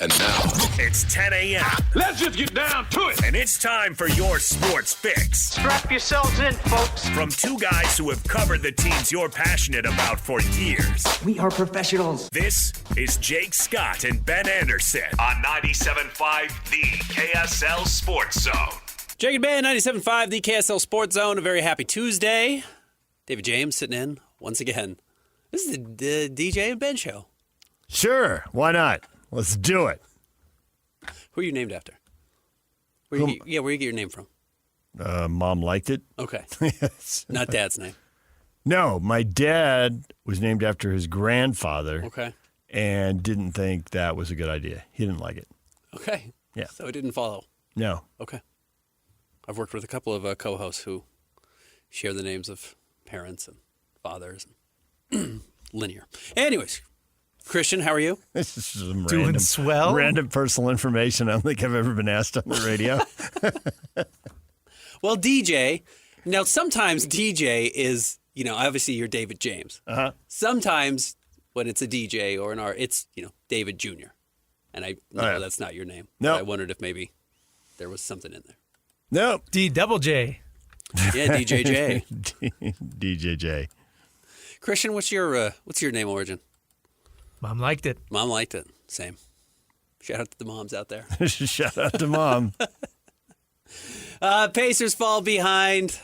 And now, it's 10 a.m. Let's just get down to it. And it's time for your sports fix. Strap yourselves in, folks. From two guys who have covered the teams you're passionate about for years. We are professionals. This is Jake Scott and Ben Anderson on 97.5 The KSL Sports Zone. Jake and Ben, 97.5 The KSL Sports Zone. A very happy Tuesday. David James sitting in once again. This is the DJ and Ben show. Sure, why not? Let's do it. Who are you named after? Where you get your name from? Mom liked it. Okay. Yes. Not Dad's name. No, my dad was named after his grandfather. Okay. And didn't think that was a good idea. He didn't like it. Okay. Yeah. So it didn't follow. No. Okay. I've worked with a couple of co-hosts who share the names of parents and fathers. Linear. Anyways. Christian, how are you? This is some Doing swell. Random personal information I don't think I've ever been asked on the radio. Well, DJ, now sometimes DJ is, obviously you're David James. Uh-huh. Sometimes when it's a DJ or an art, it's, David Jr. And I know that's not your name. No. I wondered if maybe there was something in there. Nope. D-double-J. Yeah, DJJ. DJJ. Christian, what's your name origin? Mom liked it. Mom liked it. Same. Shout out to the moms out there. Shout out to Mom. Pacers fall behind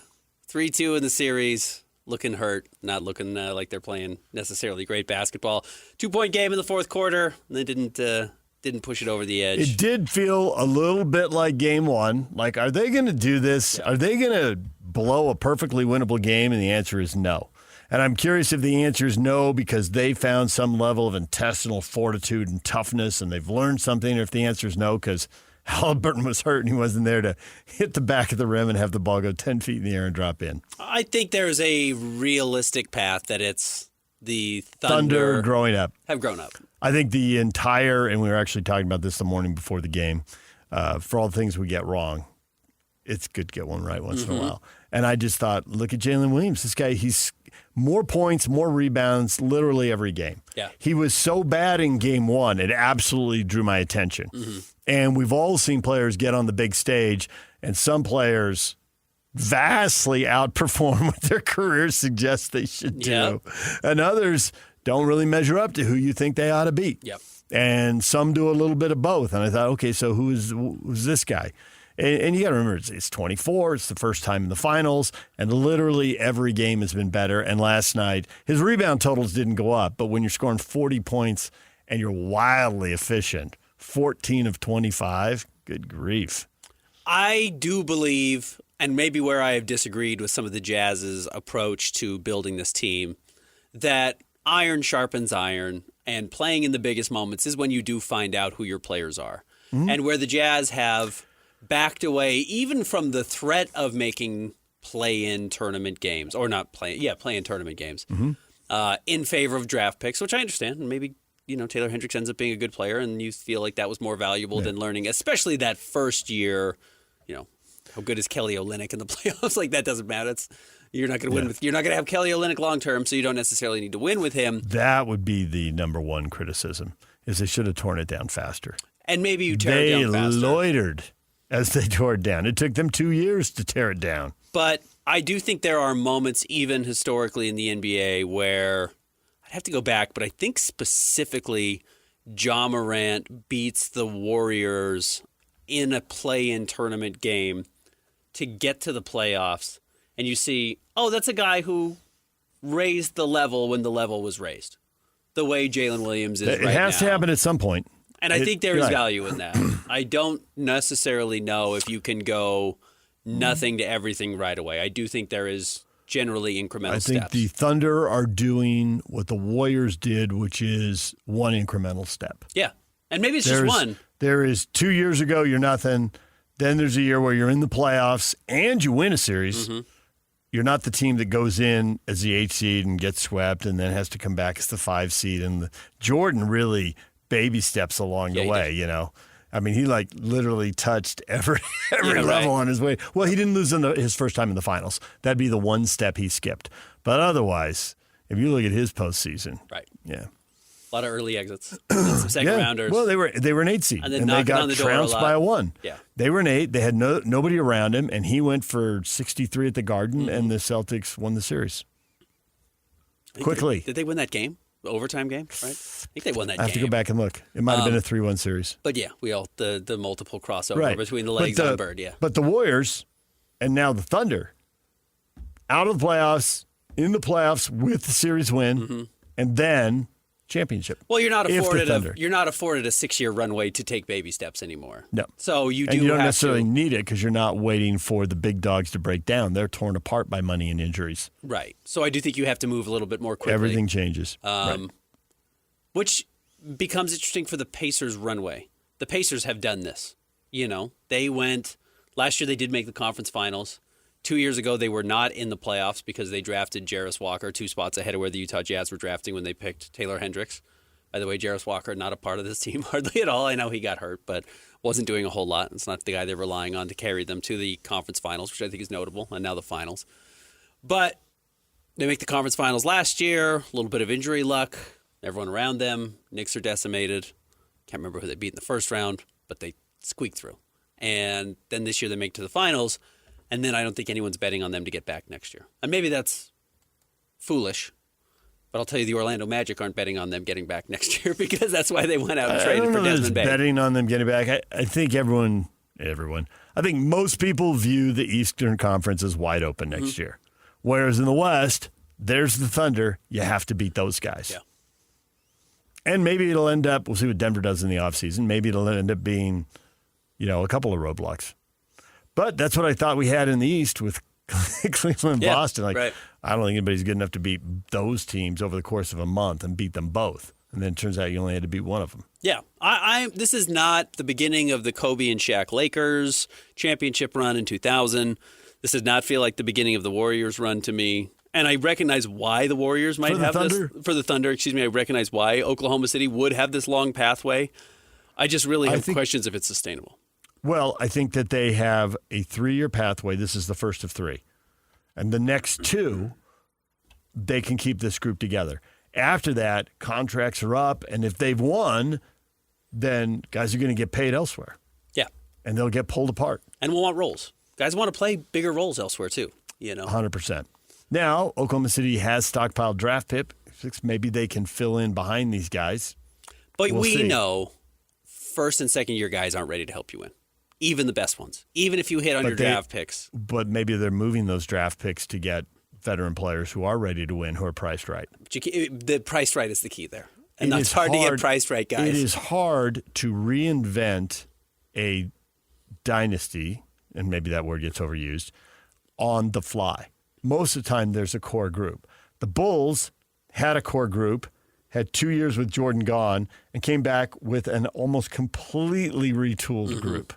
3-2 in the series. Looking hurt. Not looking like they're playing necessarily great basketball. 2-point game in the fourth quarter. They didn't push it over the edge. It did feel a little bit like game one. Like, are they going to do this? Yeah. Are they going to blow a perfectly winnable game? And the answer is no. And I'm curious if the answer is no because they found some level of intestinal fortitude and toughness and they've learned something, or if the answer is no because Halliburton was hurt and he wasn't there to hit the back of the rim and have the ball go 10 feet in the air and drop in. I think there's a realistic path that it's the Thunder growing up. Have grown up. I think the entire, and we were actually talking about this the morning before the game, for all the things we get wrong, it's good to get one right once in a while. And I just thought, look at Jalen Williams. This guy, he's more points, more rebounds, literally every game. Yeah. He was so bad in game one, it absolutely drew my attention. Mm-hmm. And we've all seen players get on the big stage, and some players vastly outperform what their careers suggest they should do. Yep. And others don't really measure up to who you think they ought to be. Yep. And some do a little bit of both. And I thought, okay, so who's this guy? And you got to remember, it's 24. It's the first time in the finals, and literally every game has been better. And last night, his rebound totals didn't go up, but when you're scoring 40 points and you're wildly efficient, 14 of 25, good grief. I do believe, and maybe where I have disagreed with some of the Jazz's approach to building this team, that iron sharpens iron, and playing in the biggest moments is when you do find out who your players are. Mm-hmm. And where the Jazz have backed away even from the threat of making play-in tournament games, or not play-in tournament games, in favor of draft picks, which I understand. And maybe, Taylor Hendricks ends up being a good player, and you feel like that was more valuable than learning, especially that first year, how good is Kelly Olynyk in the playoffs? Like, that doesn't matter. You're not going to win with. You're not going to have Kelly Olynyk long term, so you don't necessarily need to win with him. That would be the number one criticism: is they should have torn it down faster. And maybe you tear it down faster. They loitered as they tore it down. It took them 2 years to tear it down. But I do think there are moments, even historically in the NBA, where I'd have to go back, but I think specifically Ja Morant beats the Warriors in a play-in tournament game to get to the playoffs. And you see, that's a guy who raised the level when the level was raised, the way Jalen Williams is right now. It has to happen at some point. And I think there is value in that. I don't necessarily know if you can go nothing to everything right away. I do think there is generally incremental steps. I think the Thunder are doing what the Warriors did, which is one incremental step. Yeah. And maybe it's just one. There is 2 years ago, you're nothing. Then there's a year where you're in the playoffs and you win a series. Mm-hmm. You're not the team that goes in as the 8 seed and gets swept and then has to come back as the 5 seed. And Jordan really baby steps along the way, I mean, he literally touched every level on his way. Well, he didn't lose his first time in the finals. That'd be the one step he skipped. But otherwise, if you look at his postseason, right? Yeah. A lot of early exits. And some second rounders. Well, they were an 8 seed, And then they knocking got on the door a trounced lot. by a 1. Yeah. They were an 8. They had nobody around him, and he went for 63 at the Garden, and the Celtics won the series quickly. Did they win that game? The overtime game, right? I think they won that game. I have to go back and look. It might have been a 3-1 series. But yeah, the multiple crossover between the legs on Bird, yeah. But the Warriors and now the Thunder out of the playoffs, in the playoffs with the series win, and then championship. Well, you're not If the afforded Thunder. you're not afforded a 6-year runway to take baby steps anymore. No. So you do And you don't have necessarily to, need it because you're not waiting for the big dogs to break down. They're torn apart by money and injuries. right. So I do think you have to move a little bit more quickly. Everything changes. Right. Which becomes interesting for the Pacers runway. The Pacers have done this. They went last year. They did make the conference finals. 2 years ago, they were not in the playoffs because they drafted Jarris Walker 2 spots ahead of where the Utah Jazz were drafting when they picked Taylor Hendricks. By the way, Jarris Walker, not a part of this team hardly at all. I know he got hurt, but wasn't doing a whole lot. It's not the guy they're relying on to carry them to the conference finals, which I think is notable, and now the finals. But they make the conference finals last year, a little bit of injury luck. Everyone around them, Knicks are decimated. Can't remember who they beat in the first round, but they squeaked through. And then this year they make it to the finals, and then I don't think anyone's betting on them to get back next year. And maybe that's foolish, but I'll tell you the Orlando Magic aren't betting on them getting back next year because that's why they went out and traded for Desmond Bane. Betting on them getting back. I think everyone. I think most people view the Eastern Conference as wide open next year. Whereas in the West, there's the Thunder. You have to beat those guys. Yeah. And maybe it'll end up, we'll see what Denver does in the offseason. Maybe it'll end up being, a couple of roadblocks. But that's what I thought we had in the East with Cleveland and Boston. Right. I don't think anybody's good enough to beat those teams over the course of a month and beat them both. And then it turns out you only had to beat one of them. Yeah. This is not the beginning of the Kobe and Shaq Lakers championship run in 2000. This does not feel like the beginning of the Warriors run to me. And I recognize why the Warriors might have this. For the Thunder, I recognize why Oklahoma City would have this long pathway. I just really have questions if it's sustainable. Well, I think that they have a 3-year pathway. This is the first of 3. And the next 2, they can keep this group together. After that, contracts are up. And if they've won, then guys are going to get paid elsewhere. Yeah. And they'll get pulled apart. And we'll want roles. Guys want to play bigger roles elsewhere, too. 100%. Now, Oklahoma City has stockpiled draft picks. Maybe they can fill in behind these guys. But We'll we see. know first and second year guys aren't ready to help you win. Even the best ones. Even if you hit on your draft picks. But maybe they're moving those draft picks to get veteran players who are ready to win, who are priced right. But the priced right is the key there. And it's hard to get priced right guys. It is hard to reinvent a dynasty, and maybe that word gets overused, on the fly. Most of the time, there's a core group. The Bulls had a core group, had 2 years with Jordan gone, and came back with an almost completely retooled group.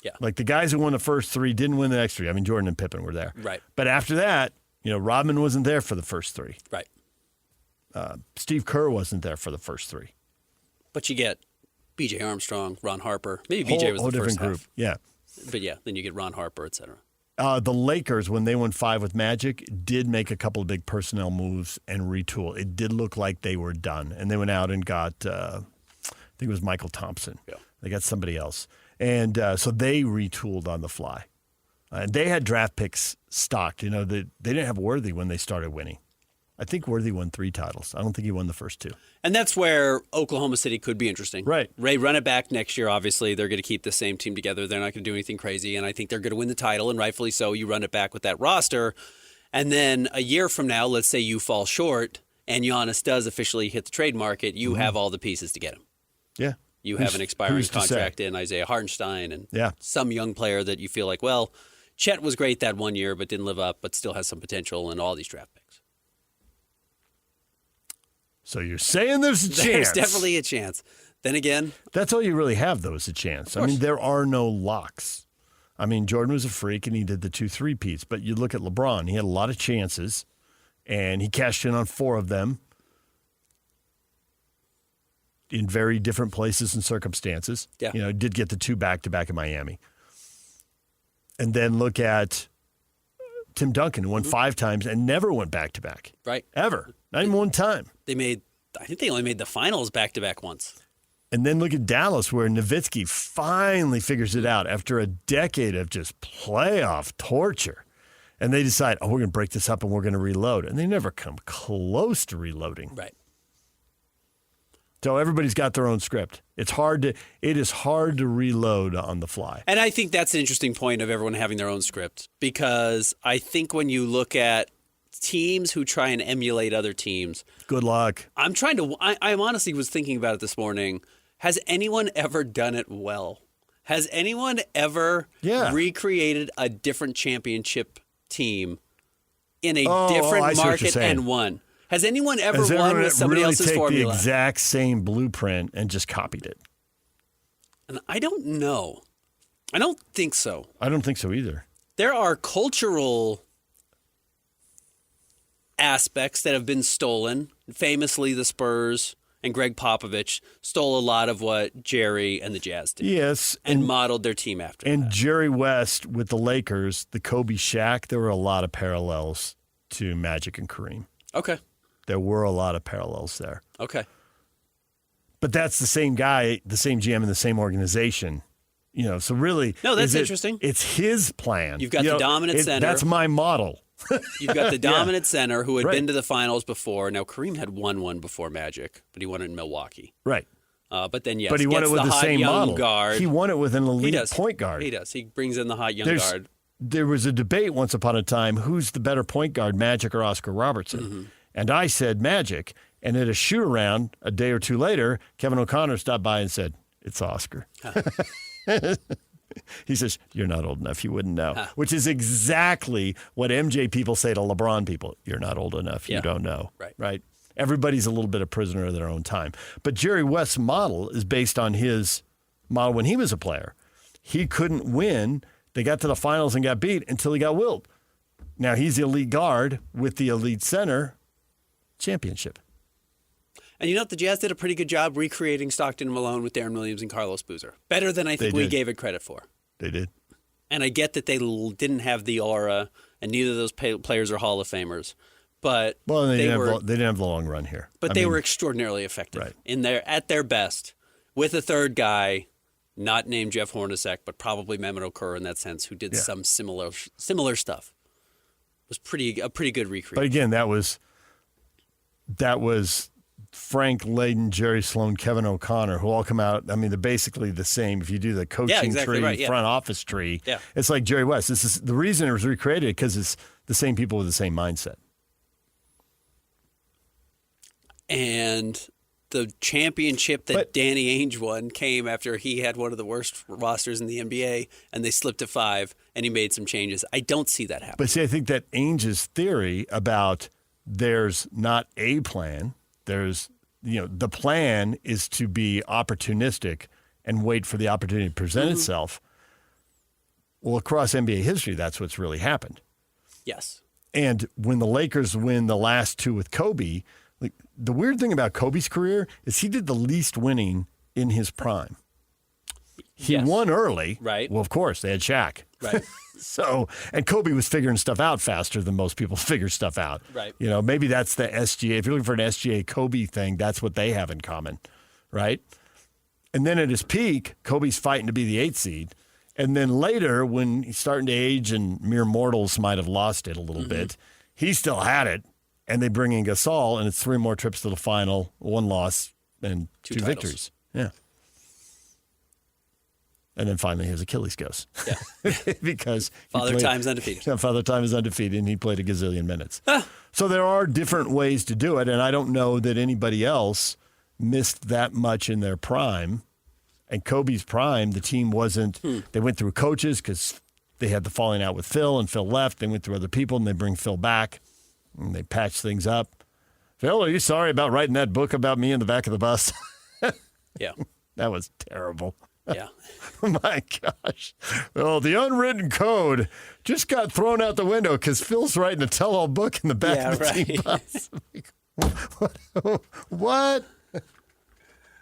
Yeah. Like the guys who won the first 3 didn't win the next 3. I mean, Jordan and Pippen were there. Right. But after that, Rodman wasn't there for the first 3. Right. Steve Kerr wasn't there for the first 3. But you get B.J. Armstrong, Ron Harper. Maybe B.J. was whole the first different group. half. Yeah. But yeah, then you get Ron Harper, et cetera. The Lakers, when they went 5 with Magic, did make a couple of big personnel moves and retool. It did look like they were done. And they went out and got, I think it was Michael Thompson. Yeah. They got somebody else. And so they retooled on the fly. And they had draft picks stocked. They didn't have Worthy when they started winning. I think Worthy won 3 titles. I don't think he won the first 2. And that's where Oklahoma City could be interesting. Right. Ray, run it back next year, obviously. They're going to keep the same team together. They're not going to do anything crazy. And I think they're going to win the title, and rightfully so. You run it back with that roster. And then a year from now, let's say you fall short and Giannis does officially hit the trade market, you have all the pieces to get him. Yeah. You have an expiring who's to say? contract in Isaiah Hartenstein and Yeah. some young player that you feel like, well, Chet was great that 1 year but didn't live up, but still has some potential in all these draft picks. So you're saying there's a chance. There's definitely a chance. Then again, That's all you really have, though, is a chance. I mean, there are no locks. I mean, Jordan was a freak, and he did the 2 3-peats. But you look at LeBron. He had a lot of chances, and he cashed in on 4 of them in very different places and circumstances. Yeah. Did get the 2 back-to-back in Miami. And then look at Tim Duncan, who won 5 times and never went back-to-back. right? Ever. Not even one time. They made I think they only made the finals back-to-back once. And then look at Dallas, where Nowitzki finally figures it out after a decade of just playoff torture. And they decide, we're going to break this up and we're going to reload. And they never come close to reloading. Right. So everybody's got their own script. It is hard to reload on the fly. And I think that's an interesting point of everyone having their own script, because I think when you look at teams who try and emulate other teams, good luck. I honestly was thinking about it this morning. Has anyone ever done it well? Has anyone ever recreated a different championship team in a different market and won? Has anyone ever won with somebody else's formula? Really take the exact same blueprint and just copied it? And I don't know. I don't think so. I don't think so either. There are cultural aspects that have been stolen. Famously, the Spurs and Greg Popovich stole a lot of what Jerry and the Jazz did. Yes. And modeled their team after that. And Jerry West with the Lakers, the Kobe Shaq, there were a lot of parallels to Magic and Kareem. Okay. There were a lot of parallels there. Okay. But that's the same guy, the same GM, and the same organization. So really... No, that's interesting. It's his plan. You've got the dominant center. That's my model. You've got the dominant center who had been to the finals before. Now, Kareem had won one before Magic, but he won it in Milwaukee. Right. But then, yes, but he won it with the same model. Guard. He won it with an elite point guard. He does. He brings in the hot young guard. There was a debate once upon a time, who's the better point guard, Magic or Oscar Robertson? Mm-hmm. And I said Magic. And at a shoot-around a day or two later, Kevin O'Connor stopped by and said, it's Oscar. Huh. He says, you're not old enough. You wouldn't know. Huh. Which is exactly what MJ people say to LeBron people. You're not old enough. You don't know. Right. Everybody's a little bit a prisoner of their own time. But Jerry West's model is based on his model when he was a player. He couldn't win. They got to the finals and got beat until he got willed. Now he's the elite guard with the elite center. Championship. And the Jazz did a pretty good job recreating Stockton and Malone with Darren Williams and Carlos Boozer. Better than I think we gave it credit for. They did. And I get that they didn't have the aura, and neither of those players are Hall of Famers. But they didn't have the long run here. But they were extraordinarily effective at their best, with a third guy, not named Jeff Hornacek, but probably Mehmet Okur in that sense, who did some similar stuff. It was a pretty good recreation. But again, that was Frank Layden, Jerry Sloan, Kevin O'Connor, who all come out. I mean, they're basically the same. If you do the coaching tree, front office tree, it's like Jerry West. This is the reason it was recreated, because it's the same people with the same mindset. And the championship that Danny Ainge won came after he had one of the worst rosters in the NBA, and they slipped to 5, and he made some changes. I don't see that happen. But see, I think that Ainge's theory about there's not a plan. There's, the plan is to be opportunistic and wait for the opportunity to present itself. Well, across NBA history, that's what's really happened. Yes. And when the Lakers win the last 2 with Kobe, the weird thing about Kobe's career is he did the least winning in his prime. He won early. Right. Well, of course, they had Shaq. Right. And Kobe was figuring stuff out faster than most people figure stuff out. Right. Maybe that's the SGA. If you're looking for an SGA Kobe thing, that's what they have in common, right? And then at his peak, Kobe's fighting to be the 8th seed. And then later, when he's starting to age and mere mortals might have lost it a little bit, he still had it. And they bring in Gasol, and it's 3 more trips to the final, 1 loss, and 2 victories. Yeah. And then finally his Achilles goes. Yeah. Because Father Time is undefeated. Yeah, Father Time is undefeated, and he played a gazillion minutes. So there are different ways to do it, and I don't know that anybody else missed that much in their prime. And Kobe's prime, the team wasn't they went through coaches because they had the falling out with Phil, and Phil left. They went through other people, and they bring Phil back, and they patch things up. Phil, are you sorry about writing that book about me in the back of the bus? Yeah. That was terrible. Yeah. My gosh. Well, the unwritten code just got thrown out the window because Phil's writing a tell-all book in the back of the team bus. What?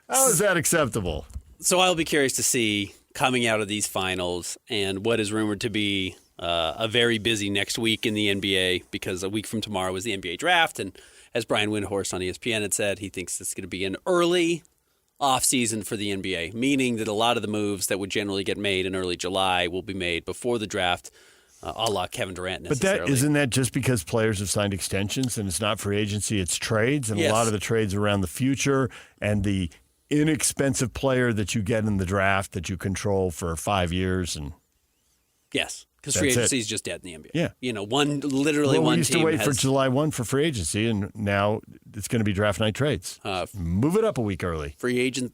How is that acceptable? So I'll be curious to see, coming out of these finals, and what is rumored to be a very busy next week in the NBA, because a week from tomorrow is the NBA draft, and as Brian Windhorst on ESPN had said, he thinks it's going to be an early off-season for the NBA, meaning that a lot of the moves that would generally get made in early July will be made before the draft, a la Kevin Durant necessarily. But isn't that just because players have signed extensions and it's not free agency, it's trades, and Yes. a lot of the trades around the future and the inexpensive player that you get in the draft that you control for 5 years. And Yes, because free That's it. agency is just dead in the NBA. Yeah. You know, we one used team to wait has, for July 1 for free agency, and now it's going to be draft night trades. Move it up a week early.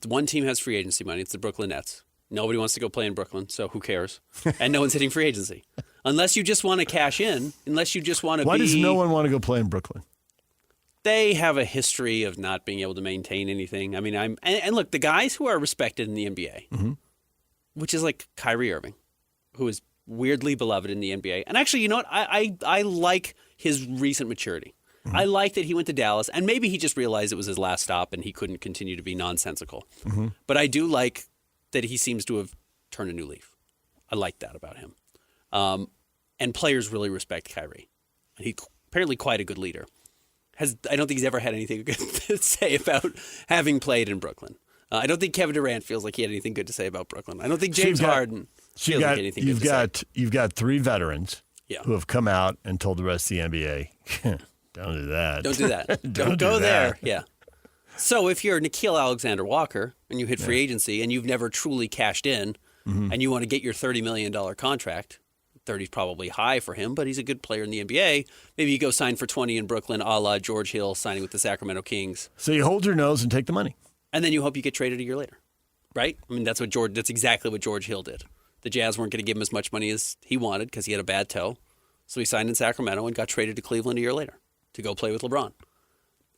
One team has free agency money. It's the Brooklyn Nets. Nobody wants to go play in Brooklyn, so who cares? And no one's hitting free agency. Unless you just want to cash in, unless you just want to Why does no one want to go play in Brooklyn? They have a history of not being able to maintain anything. I mean, and look, the guys who are respected in the NBA, which is like Kyrie Irving, who is weirdly beloved in the NBA. And actually, you know what? I like his recent maturity. I like that he went to Dallas, and maybe he just realized it was his last stop and he couldn't continue to be nonsensical. But I do like that he seems to have turned a new leaf. I like that about him. And players really respect Kyrie. And he's apparently quite a good leader. I don't think he's ever had anything good to say about having played in Brooklyn. I don't think Kevin Durant feels like he had anything good to say about Brooklyn. I don't think James Harden feels like anything good to say. You've got 3 veterans Yeah. who have come out and told the rest of the NBA, don't do that. Don't do that. Don't go there. Yeah. So if you're Nickeil Alexander-Walker and you hit free agency and you've never truly cashed in and you want to get your $30 million contract, 30 is probably high for him, but he's a good player in the NBA. Maybe you go sign for 20 in Brooklyn, a la George Hill signing with the Sacramento Kings. So you hold your nose and take the money. And then you hope you get traded a year later, right? I mean, that's exactly what George Hill did. The Jazz weren't going to give him as much money as he wanted because he had a bad toe. So he signed in Sacramento and got traded to Cleveland a year later to go play with LeBron.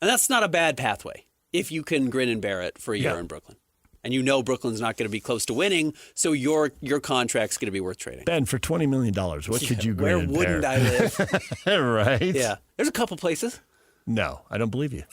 And that's not a bad pathway if you can grin and bear it for a year in Brooklyn. And you know Brooklyn's not going to be close to winning, so your contract's going to be worth trading. Ben, for $20 million, what could you grin and bear? Where wouldn't I live? Right? Yeah. There's a couple places. No, I don't believe you.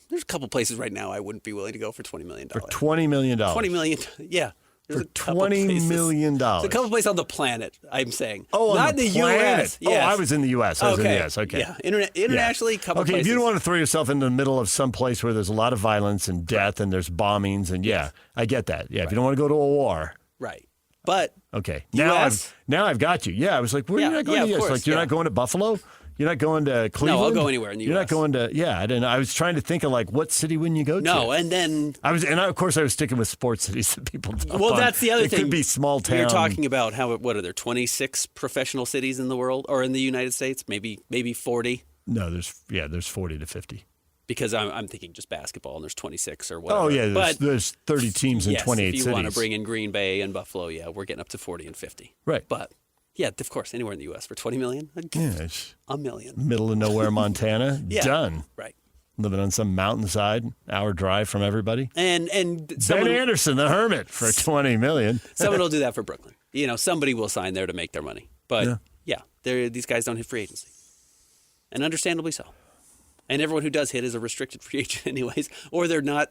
There's a couple places right now I wouldn't be willing to go for $20 million. For $20 million. $20 million, yeah. There's For $20 million. There's a couple places on the planet, I'm saying. Oh, not on the in the planet. U.S. Yes. Oh, I was in the U.S. I was in the U.S. Okay. Yeah. Internationally, a couple Okay, places. if you don't want to throw yourself into the middle of some place where there's a lot of violence and death and there's bombings and I get that. Yeah, if you don't want to go to a war. Right. But Okay. US? Now I've got you. Yeah, I was like, where are you not going to? of course, Like you're not going to Buffalo? You're not going to Cleveland? No, I'll go anywhere in the You're US. not going to I didn't know. I was trying to think of like what city wouldn't you go to? No, and then Of course I was sticking with sports cities that people dump well, on. that's the other it thing. It could be small town. You're talking about what are there 26 professional cities in the world or in the United States? Maybe 40. No, there's 40 to 50. Because I'm thinking just basketball, and there's 26 or whatever. Oh yeah, but there's 30 teams in yes, 28 if you cities. want to bring in Green Bay and Buffalo, we're getting up to 40 and 50. Right. But yeah, of course, anywhere in the U.S. for $20 million, it's $1 million. middle of nowhere, Montana. Yeah. Done. Right. Living on some mountainside, hour drive from everybody. And Ben someone, Anderson, the hermit, for $20 million. someone will do that for Brooklyn. Somebody will sign there to make their money. But these guys don't hit free agency, and understandably so. And everyone who does hit is a restricted free agent anyways, or they're not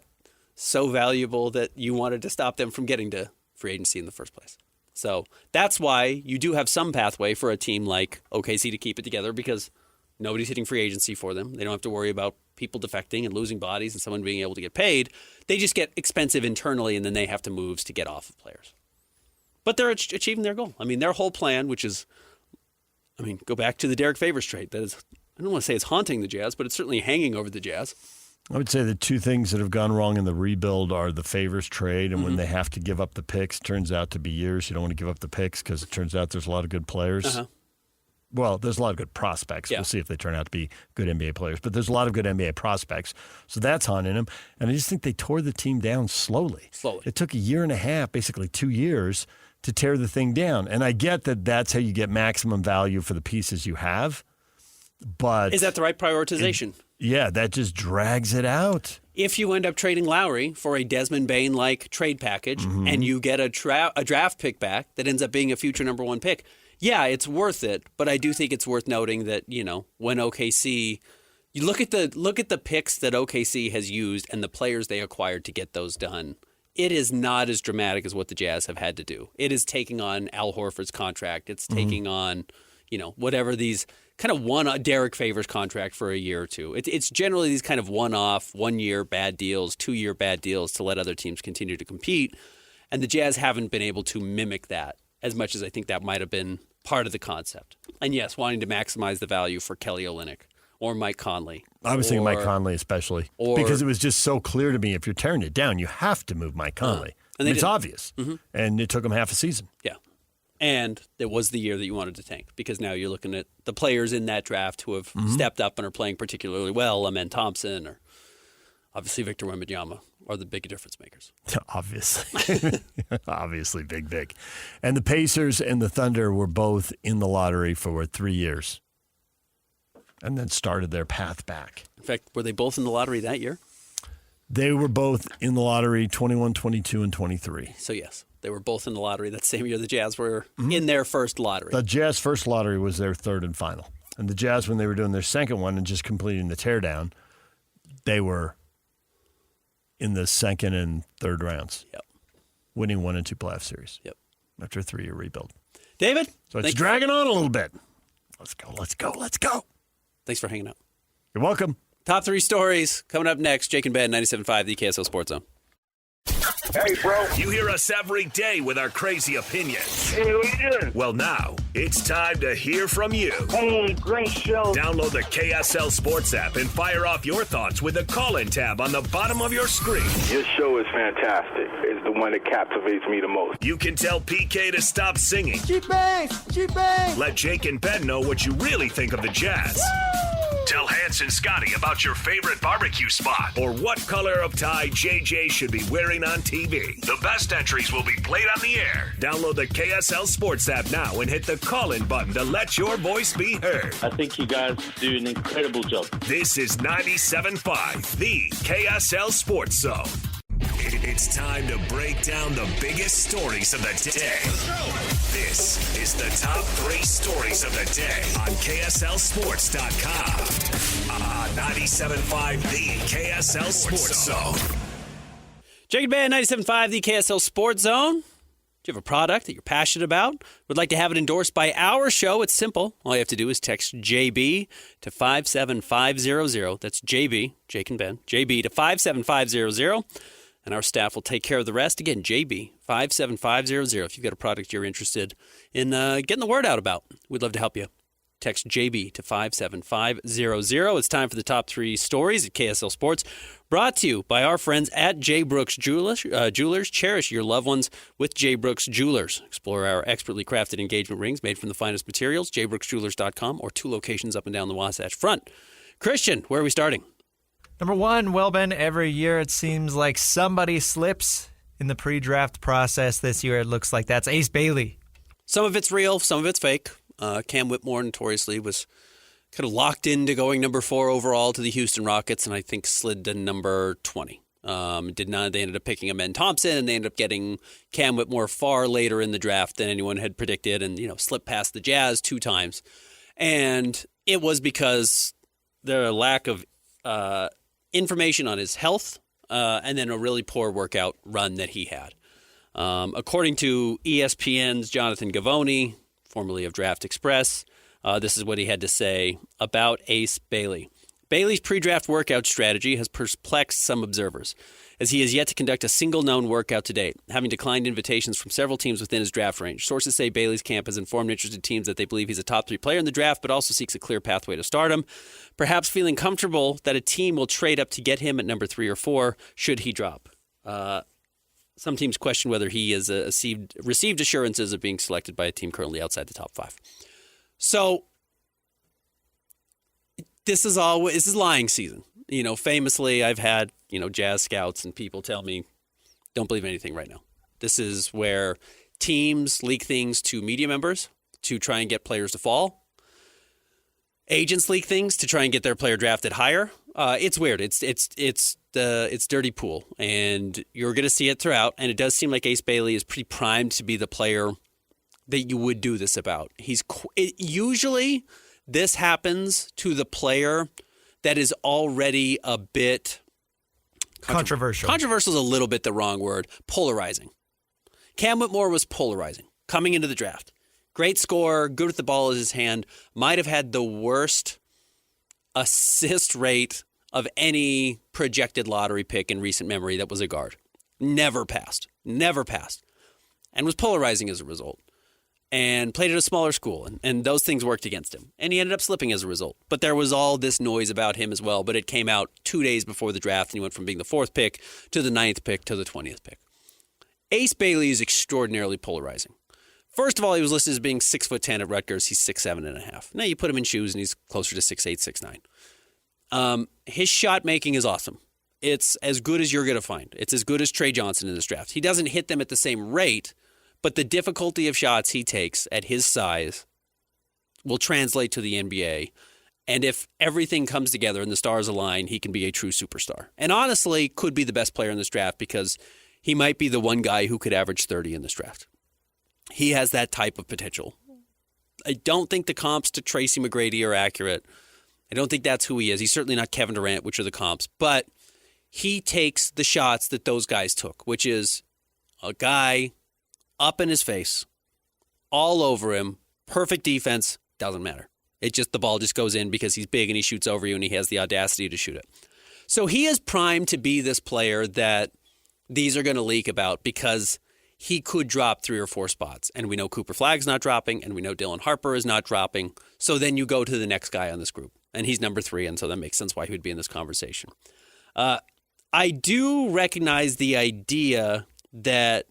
so valuable that you wanted to stop them from getting to free agency in the first place. So that's why you do have some pathway for a team like OKC to keep it together because nobody's hitting free agency for them. They don't have to worry about people defecting and losing bodies and someone being able to get paid. They just get expensive internally, and then they have to moves to get off of players. But they're achieving their goal. I mean, their whole plan, which is, go back to the Derek Favors trade. That is, I don't want to say it's haunting the Jazz, but it's certainly hanging over the Jazz. I would say the two things that have gone wrong in the rebuild are the Favors trade, and when they have to give up the picks, turns out to be years. You don't want to give up the picks because it turns out there's a lot of good players. Well, there's a lot of good prospects. Yeah. We'll see if they turn out to be good NBA players. But there's a lot of good NBA prospects. So that's haunting them. And I just think they tore the team down slowly. It took a year and a half, basically 2 years, to tear the thing down. And I get that that's how you get maximum value for the pieces you have. But is that the right prioritization? That just drags it out. If you end up trading Lowry for a Desmond Bain-like trade package and you get a draft pick back that ends up being a future number 1 pick, it's worth it. But I do think it's worth noting that, when OKC, you look at the picks that OKC has used and the players they acquired to get those done, it is not as dramatic as what the Jazz have had to do. It is taking on Al Horford's contract. It's taking on, whatever these kind of one Derek Favors contract for a year or two. It's generally these kind of one-off, 1 year bad deals, 2 year bad deals to let other teams continue to compete. And the Jazz haven't been able to mimic that as much as I think that might have been part of the concept. And yes, wanting to maximize the value for Kelly Olynyk or Mike Conley. I was thinking Mike Conley especially because it was just so clear to me if you're tearing it down, you have to move Mike Conley. And it's obvious. Mm-hmm. And it took him half a season. Yeah. And it was the year that you wanted to tank because now you're looking at the players in that draft who have stepped up and are playing particularly well. Amen Thompson or obviously Victor Wembanyama are the big difference makers. Obviously. Obviously big. And the Pacers and the Thunder were both in the lottery for 3 years and then started their path back. In fact, were they both in the lottery that year? They were both in the lottery 21, 22, and 23. So, yes, they were both in the lottery that same year the Jazz were in their first lottery. The Jazz first lottery was their third and final. And the Jazz, when they were doing their second one and just completing the teardown, they were in the second and third rounds. Yep. Winning 1 and 2 playoff series. Yep. After a 3-year rebuild. David? So it's dragging on a little bit. Let's go. Thanks for hanging out. You're welcome. Top 3 stories coming up next. Jake and Ben, 97.5, the KSL Sports Zone. Hey, bro. You hear us every day with our crazy opinions. Hey, what you doing? Well, now it's time to hear from you. Hey, great show. Download the KSL Sports app and fire off your thoughts with the call-in tab on the bottom of your screen. Your show is fantastic. It's the one that captivates me the most. You can tell PK to stop singing. G-Bang! Let Jake and Ben know what you really think of the Jazz. Woo! Tell Hans and Scotty about your favorite barbecue spot or what color of tie JJ should be wearing on TV. The best entries will be played on the air. Download the KSL Sports app now and hit the call-in button to let your voice be heard. I think you guys do an incredible job. This is 97.5, the KSL Sports Zone. It's time to break down the biggest stories of the day. This is the top 3 stories of the day on KSLSports.com. 97.5, the KSL Sports Zone. Jake and Ben, 97.5, the KSL Sports Zone. Do you have a product that you're passionate about? Would like to have it endorsed by our show? It's simple. All you have to do is text JB to 57500. That's JB, Jake and Ben, JB to 57500. And our staff will take care of the rest. Again, JB, 57500. If you've got a product you're interested in getting the word out about, we'd love to help you. Text JB to 57500. It's time for the top 3 stories at KSL Sports. Brought to you by our friends at J. Brooks Jewelers. Cherish your loved ones with J. Brooks Jewelers. Explore our expertly crafted engagement rings made from the finest materials. jbrooksjewelers.com or 2 locations up and down the Wasatch Front. Christian, where are we starting? Number 1, well, Ben, every year it seems like somebody slips in the pre-draft process. This year it looks like that's Ace Bailey. Some of it's real, some of it's fake. Cam Whitmore notoriously was kind of locked into going number 4 overall to the Houston Rockets, and I think slid to number 20. Did not. They ended up picking Amen Thompson, and they ended up getting Cam Whitmore far later in the draft than anyone had predicted, and slipped past the Jazz 2 times. And it was because the lack of information on his health, and then a really poor workout run that he had. According to ESPN's Jonathan Gavoni, formerly of Draft Express, this is what he had to say about Ace Bailey. Bailey's pre-draft workout strategy has perplexed some observers, as he has yet to conduct a single known workout to date, having declined invitations from several teams within his draft range. Sources say Bailey's camp has informed interested teams that they believe he's a top 3 player in the draft, but also seeks a clear pathway to stardom, perhaps feeling comfortable that a team will trade up to get him at number 3 or 4 should he drop. Some teams question whether he has received assurances of being selected by a team currently outside the top 5. So this is lying season. Famously, I've had, Jazz scouts and people tell me, don't believe anything right now. This is where teams leak things to media members to try and get players to fall. Agents leak things to try and get their player drafted higher. It's weird. It's dirty pool, and you're going to see it throughout. And it does seem like Ace Bailey is pretty primed to be the player that you would do this about. Usually this happens to the player that is already a bit controversial. Controversial is a little bit the wrong word. Polarizing. Cam Whitmore was polarizing coming into the draft. Great scorer, good with the ball in his hand, might have had the worst assist rate of any projected lottery pick in recent memory that was a guard. Never passed, and was polarizing as a result. And played at a smaller school, and those things worked against him. And he ended up slipping as a result. But there was all this noise about him as well, but it came out 2 days before the draft, and he went from being the 4th pick to the 9th pick to the 20th pick. Ace Bailey is extraordinarily polarizing. First of all, he was listed as being 6'10" at Rutgers. He's 6'7.5". Now you put him in shoes, and he's closer to 6'8", 6'9". His shot making is awesome. It's as good as you're going to find. It's as good as Trey Johnson in this draft. He doesn't hit them at the same rate, but the difficulty of shots he takes at his size will translate to the NBA. And if everything comes together and the stars align, he can be a true superstar. And honestly, could be the best player in this draft because he might be the one guy who could average 30 in this draft. He has that type of potential. I don't think the comps to Tracy McGrady are accurate. I don't think that's who he is. He's certainly not Kevin Durant, which are the comps. But he takes the shots that those guys took, which is a guy up in his face, all over him, perfect defense, doesn't matter. The ball just goes in because he's big and he shoots over you and he has the audacity to shoot it. So he is primed to be this player that these are going to leak about because he could drop 3 or 4 spots. And we know Cooper Flagg's not dropping and we know Dylan Harper is not dropping. So then you go to the next guy on this group and he's number 3. And so that makes sense why he would be in this conversation. I do recognize the idea that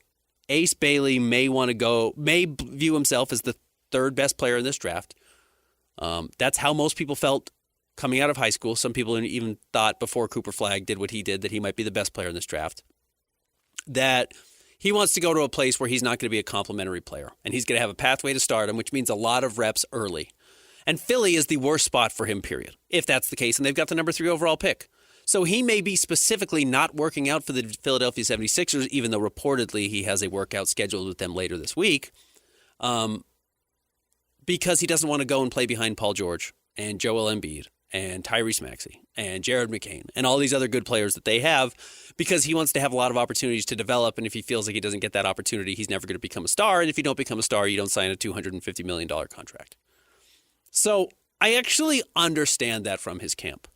Ace Bailey may view himself as the 3rd best player in this draft. That's how most people felt coming out of high school. Some people even thought before Cooper Flagg did what he did that he might be the best player in this draft. That he wants to go to a place where he's not going to be a complimentary player. And he's going to have a pathway to stardom, which means a lot of reps early. And Philly is the worst spot for him, period, if that's the case. And they've got the number 3 overall pick. So he may be specifically not working out for the Philadelphia 76ers, even though reportedly he has a workout scheduled with them later this week, because he doesn't want to go and play behind Paul George and Joel Embiid and Tyrese Maxey and Jared McCain and all these other good players that they have, because he wants to have a lot of opportunities to develop. And if he feels like he doesn't get that opportunity, he's never going to become a star. And if you don't become a star, you don't sign a $250 million contract. So I actually understand that from his camp.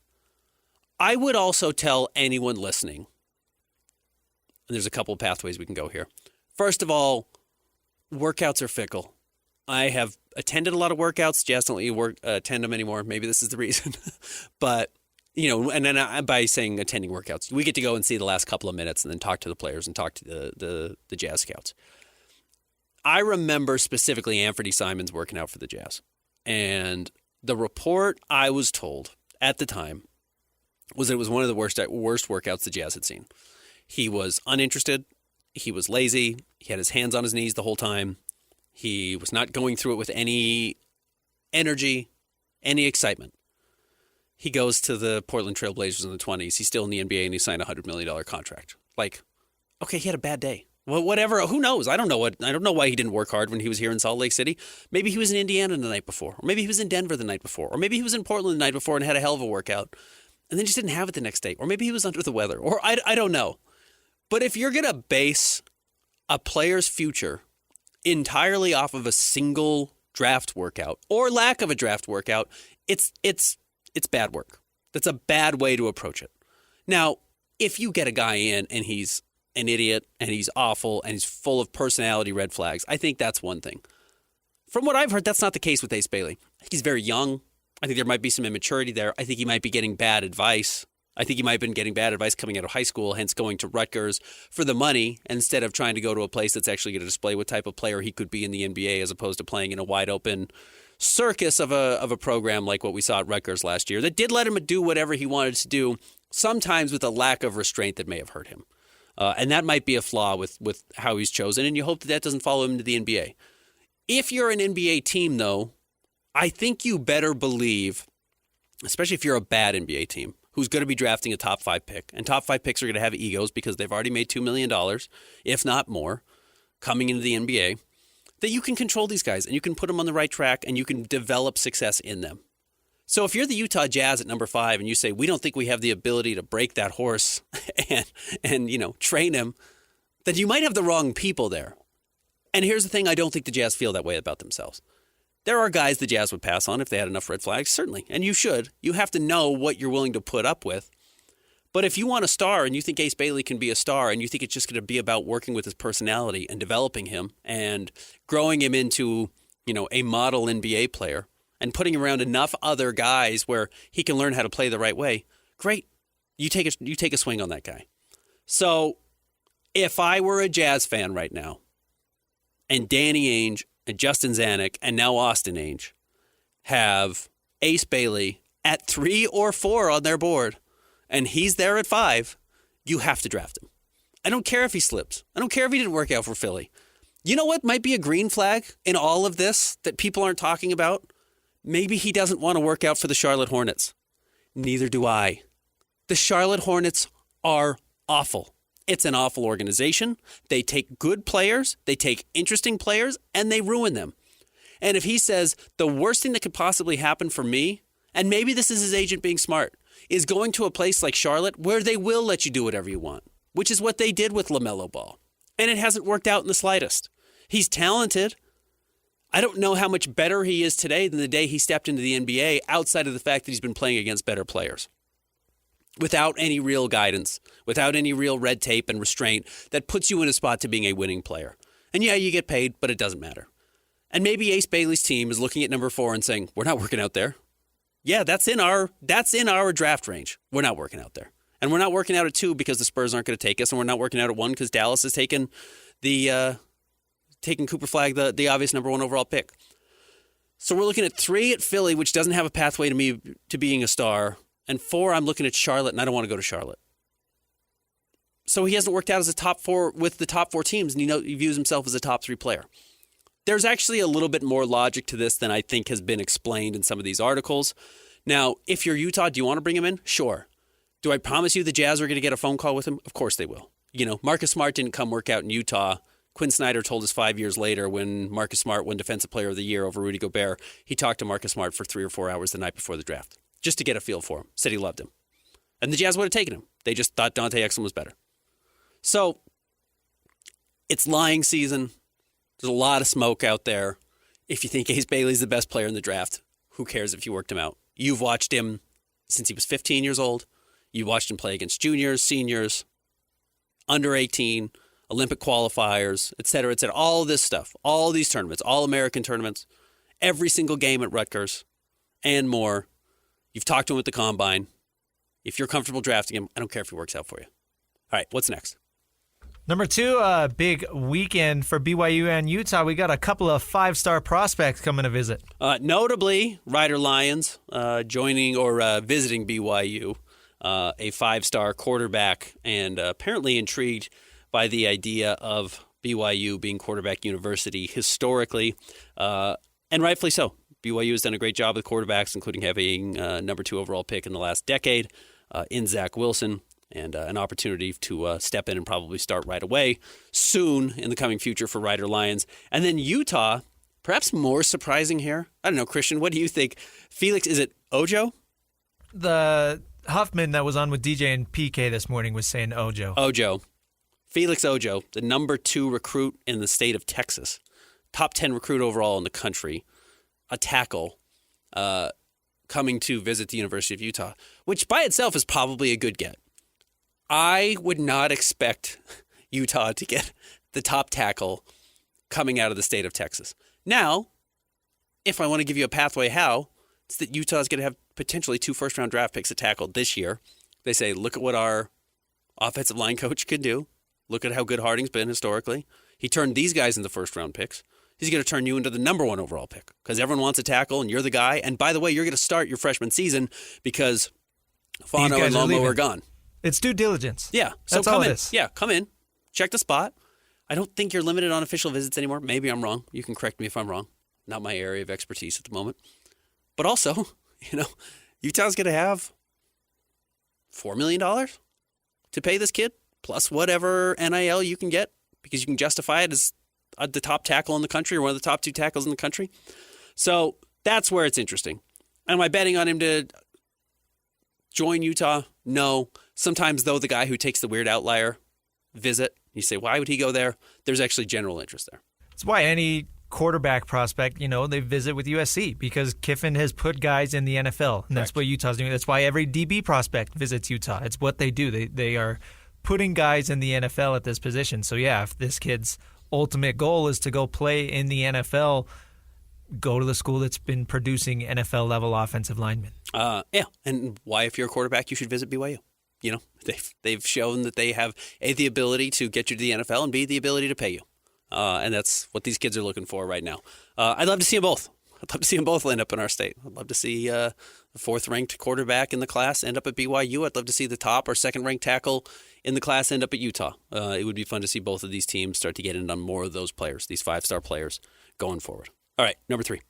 I would also tell anyone listening, and there's a couple of pathways we can go here. First of all, workouts are fickle. I have attended a lot of workouts. Jazz don't let you attend them anymore. Maybe this is the reason. But, and then by saying attending workouts, we get to go and see the last couple of minutes and then talk to the players and talk to the Jazz scouts. I remember specifically Anthony Simons working out for the Jazz. And the report I was told at the time was that it was one of the worst workouts the Jazz had seen. He was uninterested. He was lazy. He had his hands on his knees the whole time. He was not going through it with any energy, any excitement. He goes to the Portland Trail Blazers in the 20s. He's still in the NBA, and he signed a $100 million contract. Like, okay, he had a bad day. Well, whatever. Who knows? I don't know why he didn't work hard when he was here in Salt Lake City. Maybe he was in Indiana the night before, or maybe he was in Denver the night before, or maybe he was in Portland the night before and had a hell of a workout, and then just didn't have it the next day, or maybe he was under the weather, or I don't know. But if you're gonna base a player's future entirely off of a single draft workout or lack of a draft workout, it's bad work. That's a bad way to approach it. Now, if you get a guy in and he's an idiot and he's awful and he's full of personality red flags, I think that's one thing. From what I've heard, that's not the case with Ace Bailey. I think he's very young. I think there might be some immaturity there. I think he might be getting bad advice. I think he might have been getting bad advice coming out of high school, hence going to Rutgers for the money instead of trying to go to a place that's actually going to display what type of player he could be in the NBA as opposed to playing in a wide open circus of a program like what we saw at Rutgers last year that did let him do whatever he wanted to do, sometimes with a lack of restraint that may have hurt him. And that might be a flaw with how he's chosen, and you hope that doesn't follow him to the NBA. If you're an NBA team, though, I think you better believe, especially if you're a bad NBA team, who's going to be drafting a top 5 pick, and top 5 picks are going to have egos because they've already made $2 million, if not more, coming into the NBA, that you can control these guys, and you can put them on the right track, and you can develop success in them. So if you're the Utah Jazz at number 5 and you say, we don't think we have the ability to break that horse and train him, then you might have the wrong people there. And here's the thing, I don't think the Jazz feel that way about themselves. There are guys the Jazz would pass on if they had enough red flags, certainly. And you should. You have to know what you're willing to put up with. But if you want a star and you think Ace Bailey can be a star and you think it's just going to be about working with his personality and developing him and growing him into, a model NBA player and putting him around enough other guys where he can learn how to play the right way, great. You take a swing on that guy. So if I were a Jazz fan right now and Danny Ainge and Justin Zanuck and now Austin Ainge have Ace Bailey at 3 or 4 on their board, and he's there at 5, you have to draft him. I don't care if he slips. I don't care if he didn't work out for Philly. You know what might be a green flag in all of this that people aren't talking about? Maybe he doesn't want to work out for the Charlotte Hornets. Neither do I. The Charlotte Hornets are awful. It's an awful organization. They take good players, they take interesting players, and they ruin them. And if he says the worst thing that could possibly happen for me, and maybe this is his agent being smart, is going to a place like Charlotte where they will let you do whatever you want, which is what they did with LaMelo Ball. And it hasn't worked out in the slightest. He's talented. I don't know how much better he is today than the day he stepped into the NBA outside of the fact that he's been playing against better players. Without any real guidance, without any real red tape and restraint that puts you in a spot to being a winning player. And yeah, you get paid, but it doesn't matter. And maybe Ace Bailey's team is looking at number 4 and saying, we're not working out there. Yeah, that's in our draft range. We're not working out there. And we're not working out at 2 because the Spurs aren't going to take us, and we're not working out at 1 because Dallas has taken Cooper Flagg, the obvious number 1 overall pick. So we're looking at 3 at Philly, which doesn't have a pathway to me to being a star. And 4, I'm looking at Charlotte, and I don't want to go to Charlotte. So he hasn't worked out as a top 4 with the top 4 teams, and he views himself as a top 3 player. There's actually a little bit more logic to this than I think has been explained in some of these articles. Now, if you're Utah, do you want to bring him in? Sure. Do I promise you the Jazz are going to get a phone call with him? Of course they will. Marcus Smart didn't come work out in Utah. Quinn Snyder told us 5 years later when Marcus Smart won Defensive Player of the Year over Rudy Gobert, he talked to Marcus Smart for 3 or 4 hours the night before the draft, just to get a feel for him. Said he loved him. And the Jazz would have taken him. They just thought Dante Exum was better. So, it's lying season. There's a lot of smoke out there. If you think Ace Bailey's the best player in the draft, who cares if you worked him out? You've watched him since he was 15 years old. You watched him play against juniors, seniors, under 18, Olympic qualifiers, et cetera, all this stuff, all these tournaments, all American tournaments, every single game at Rutgers, and more. You've talked to him at the Combine. If you're comfortable drafting him, I don't care if he works out for you. All right, what's next? Number 2, big weekend for BYU and Utah. We got a couple of 5-star prospects coming to visit. Notably, Ryder Lyons joining or visiting BYU, a 5-star quarterback, and apparently intrigued by the idea of BYU being quarterback university historically, and rightfully so. BYU has done a great job with quarterbacks, including having number 2 overall pick in the last decade in Zach Wilson, and an opportunity to step in and probably start right away soon in the coming future for Ryder Lyons. And then Utah, perhaps more surprising here. I don't know, Christian, what do you think? Felix, is it Ojo? The Huffman that was on with DJ and PK this morning was saying Ojo. Ojo. Felix Ojo, the number 2 recruit in the state of Texas. Top 10 recruit overall in the country. A tackle coming to visit the University of Utah, which by itself is probably a good get. I would not expect Utah to get the top tackle coming out of the state of Texas. Now, if I want to give you a pathway how, it's that Utah is going to have potentially 2 first-round draft picks at tackle this year. They say, look at what our offensive line coach can do. Look at how good Harding's been historically. He turned these guys into first-round picks. He's going to turn you into the number 1 overall pick because everyone wants a tackle and you're the guy. And by the way, you're going to start your freshman season because Fano and Lomo are gone. It's due diligence. Yeah. So that's come all in. it is. Yeah, come in. Check the spot. I don't think you're limited on official visits anymore. Maybe I'm wrong. You can correct me if I'm wrong. Not my area of expertise at the moment. But also, Utah's going to have $4 million to pay this kid, plus whatever NIL you can get, because you can justify it as the top tackle in the country or one of the top 2 tackles in the country. So that's where it's interesting. Am I betting on him to join Utah? No. Sometimes, though, the guy who takes the weird outlier visit, you say, why would he go there? There's actually general interest there. It's why any quarterback prospect, they visit with USC because Kiffin has put guys in the NFL, and that's what Utah's doing. That's why every DB prospect visits Utah. It's what they do. They are putting guys in the NFL at this position. So, yeah, if this kid's ultimate goal is to go play in the NFL, go to the school that's been producing NFL-level offensive linemen. Yeah, and why, if you're a quarterback, you should visit BYU. They've shown that they have, A, the ability to get you to the NFL, and B, the ability to pay you. And that's what these kids are looking for right now. I'd love to see them both. I'd love to see them both land up in our state. I'd love to see the fourth-ranked quarterback in the class end up at BYU. I'd love to see the top or second-ranked tackle in the class end up at Utah. It would be fun to see both of these teams start to get in on more of those players, these five-star players, going forward. All right, number 3.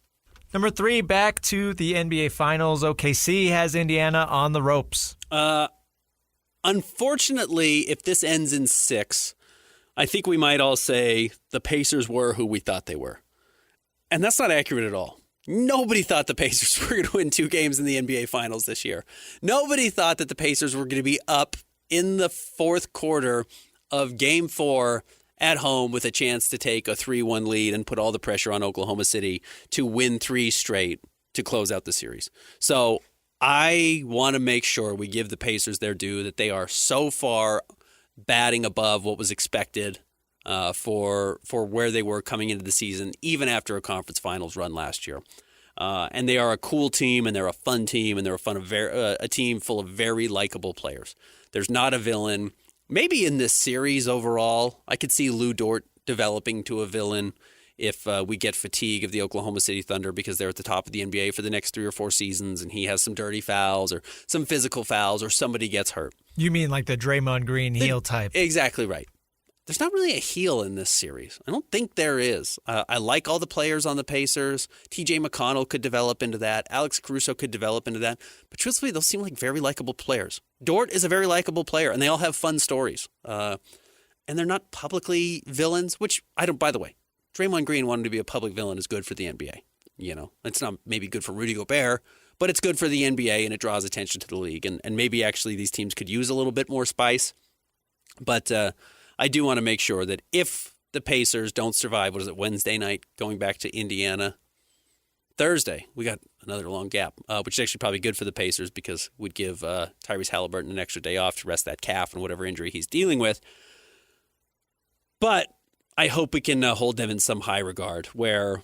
Number 3, back to the NBA Finals. OKC has Indiana on the ropes. Unfortunately, if this ends in 6, I think we might all say the Pacers were who we thought they were. And that's not accurate at all. Nobody thought the Pacers were going to win 2 games in the NBA Finals this year. Nobody thought that the Pacers were going to be up in the fourth quarter of Game 4 at home with a chance to take a 3-1 lead and put all the pressure on Oklahoma City to win 3 straight to close out the series. So I want to make sure we give the Pacers their due, that they are so far batting above what was expected for where they were coming into the season, even after a conference finals run last year. And they are a cool team, and they're a fun team, and they're a team full of very likable players. There's not a villain. Maybe in this series overall, I could see Lou Dort developing to a villain if we get fatigue of the Oklahoma City Thunder because they're at the top of the NBA for the next 3 or 4 seasons, and he has some dirty fouls or some physical fouls or somebody gets hurt. You mean like the Draymond Green heel type? Exactly right. There's not really a heel in this series. I don't think there is. I like all the players on the Pacers. TJ McConnell could develop into that. Alex Caruso could develop into that. But truthfully, those seem like very likable players. Dort is a very likable player, and they all have fun stories. And they're not publicly villains, which I don't, by the way, Draymond Green wanting to be a public villain is good for the NBA. It's not maybe good for Rudy Gobert, but it's good for the NBA, and it draws attention to the league. And maybe actually these teams could use a little bit more spice. But I do want to make sure that if the Pacers don't survive, Wednesday night, going back to Indiana, Thursday, we got another long gap, which is actually probably good for the Pacers because we'd give Tyrese Halliburton an extra day off to rest that calf and whatever injury he's dealing with. But I hope we can hold them in some high regard where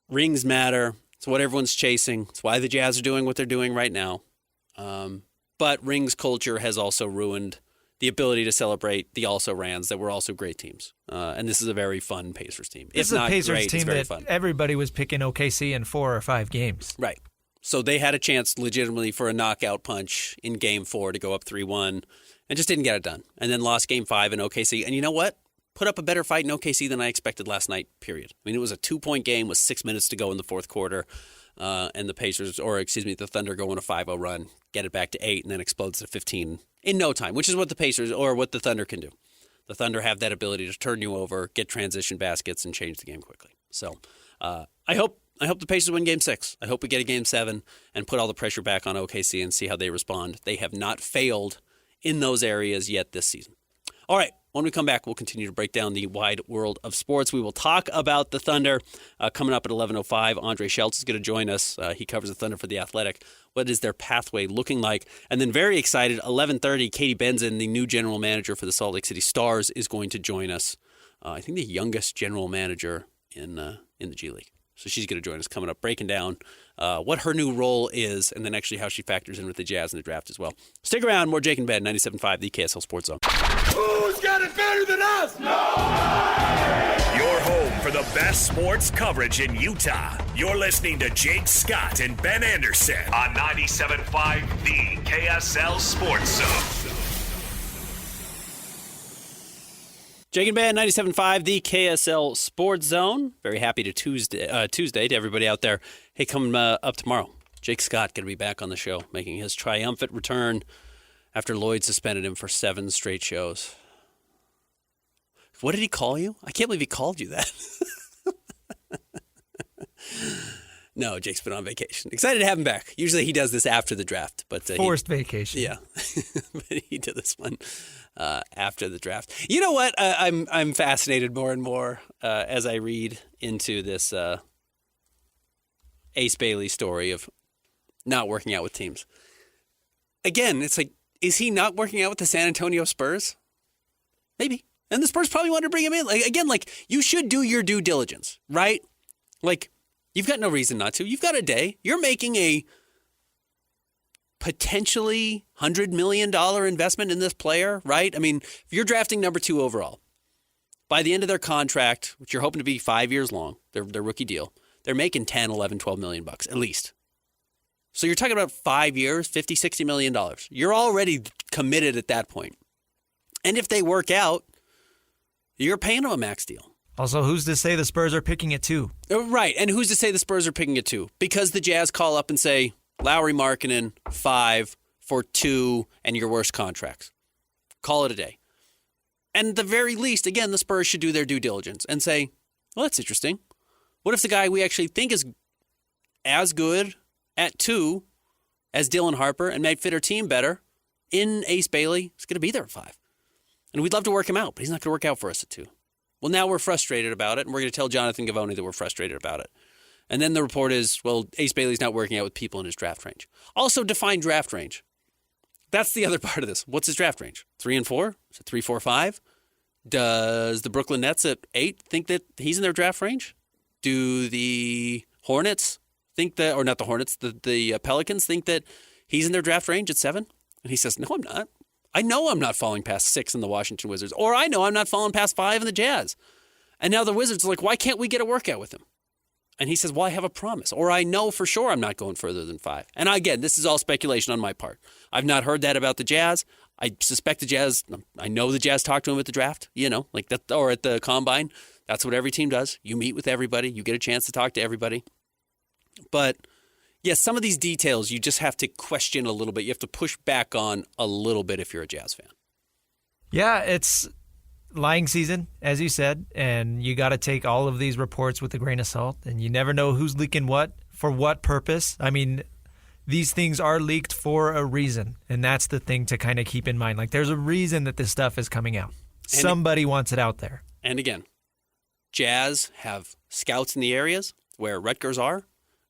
rings matter. It's what everyone's chasing. It's why the Jazz are doing what they're doing right now. But rings culture has also ruined the ability to celebrate the also-rans that were also great teams. And this is a very fun Pacers team. This is a Pacers team that everybody was picking OKC in 4 or 5 games. Right. So they had a chance legitimately for a knockout punch in Game 4 to go up 3-1 and just didn't get it done. And then lost Game 5 in OKC. And you know what? Put up a better fight in OKC than I expected last night, period. I mean, it was a 2-point game with 6 minutes to go in the fourth quarter. And the Thunder go on a 5-0 run, get it back to 8, and then explodes to 15 in no time, which is what the Pacers or what the Thunder can do. The Thunder have that ability to turn you over, get transition baskets, and change the game quickly. So I hope the Pacers win Game 6. I hope we get a Game 7 and put all the pressure back on OKC and see how they respond. They have not failed in those areas yet this season. All right. When we come back, we'll continue to break down the wide world of sports. We will talk about the Thunder coming up at 11:05. Andre Schultz is going to join us. He covers the Thunder for The Athletic. What is their pathway looking like? And then very excited, 11:30, Katie Benzan, the new general manager for the Salt Lake City Stars, is going to join us. I think the youngest general manager in the G League. So she's going to join us coming up, breaking down what her new role is and then actually how she factors in with the Jazz in the draft as well. Stick around. More Jake and Ben, 97.5, the KSL Sports Zone. Who's got it better than us? Nobody! Your home for the best sports coverage in Utah. You're listening to Jake Scott and Ben Anderson on 97.5, the KSL Sports Zone. Jake and Ben, 97.5, the KSL Sports Zone. Very happy to Tuesday to everybody out there. Hey, coming up tomorrow, Jake Scott going to be back on the show, making his triumphant return after Lloyd suspended him for 7 straight shows. What did he call you? I can't believe he called you that. No, Jake's been on vacation. Excited to have him back. Usually he does this after the draft, but Forced vacation. Yeah, but he did this one after the draft. You know what? I'm fascinated more and more as I read into this Ace Bailey story of not working out with teams. Again, it's like, is he not working out with the San Antonio Spurs? Maybe. And the Spurs probably want to bring him in. Like, you should do your due diligence, right? Like, you've got no reason not to. You've got a day. You're making a potentially $100 million investment in this player, right? I mean, if you're drafting number 2 overall, by the end of their contract, which you're hoping to be 5 years long, their rookie deal, they're making 10, 11, 12 million bucks at least. So you're talking about 5 years, $50, $60 million. You're already committed at that point. And if they work out, you're paying them a max deal. Also, who's to say the Spurs are picking it too? Right, and who's to say the Spurs are picking it too? Because the Jazz call up and say, Lowry Markkanen, 5 for 2 and your worst contracts. Call it a day. And at the very least, again, the Spurs should do their due diligence and say, well, that's interesting. What if the guy we actually think is as good at 2 as Dylan Harper and might fit our team better in Ace Bailey is going to be there at 5? And we'd love to work him out, but he's not going to work out for us at 2. Well, now we're frustrated about it, and we're going to tell Jonathan Gavoni that we're frustrated about it. And then the report is, well, Ace Bailey's not working out with people in his draft range. Also, define draft range. That's the other part of this. What's his draft range? 3 and 4? Is it 3, 4, 5? Does the Brooklyn Nets at 8 think that he's in their draft range? Do the Hornets think that, or not the Hornets, the Pelicans think that he's in their draft range at 7? And he says, no, I'm not. I know I'm not falling past 6 in the Washington Wizards, or I know I'm not falling past 5 in the Jazz. And now the Wizards are like, why can't we get a workout with him? And he says, well, I have a promise, or I know for sure I'm not going further than 5. And again, this is all speculation on my part. I've not heard that about the Jazz. I suspect the Jazz, I know the Jazz talked to him at the draft, like that, or at the combine. That's what every team does. You meet with everybody. You get a chance to talk to everybody. But yes, some of these details you just have to question a little bit. You have to push back on a little bit if you're a Jazz fan. Yeah, it's lying season, as you said, and you got to take all of these reports with a grain of salt, and you never know who's leaking what, for what purpose. I mean, these things are leaked for a reason, and that's the thing to kind of keep in mind. Like, there's a reason that this stuff is coming out. Somebody wants it out there. And again, Jazz have scouts in the areas where Rutgers are.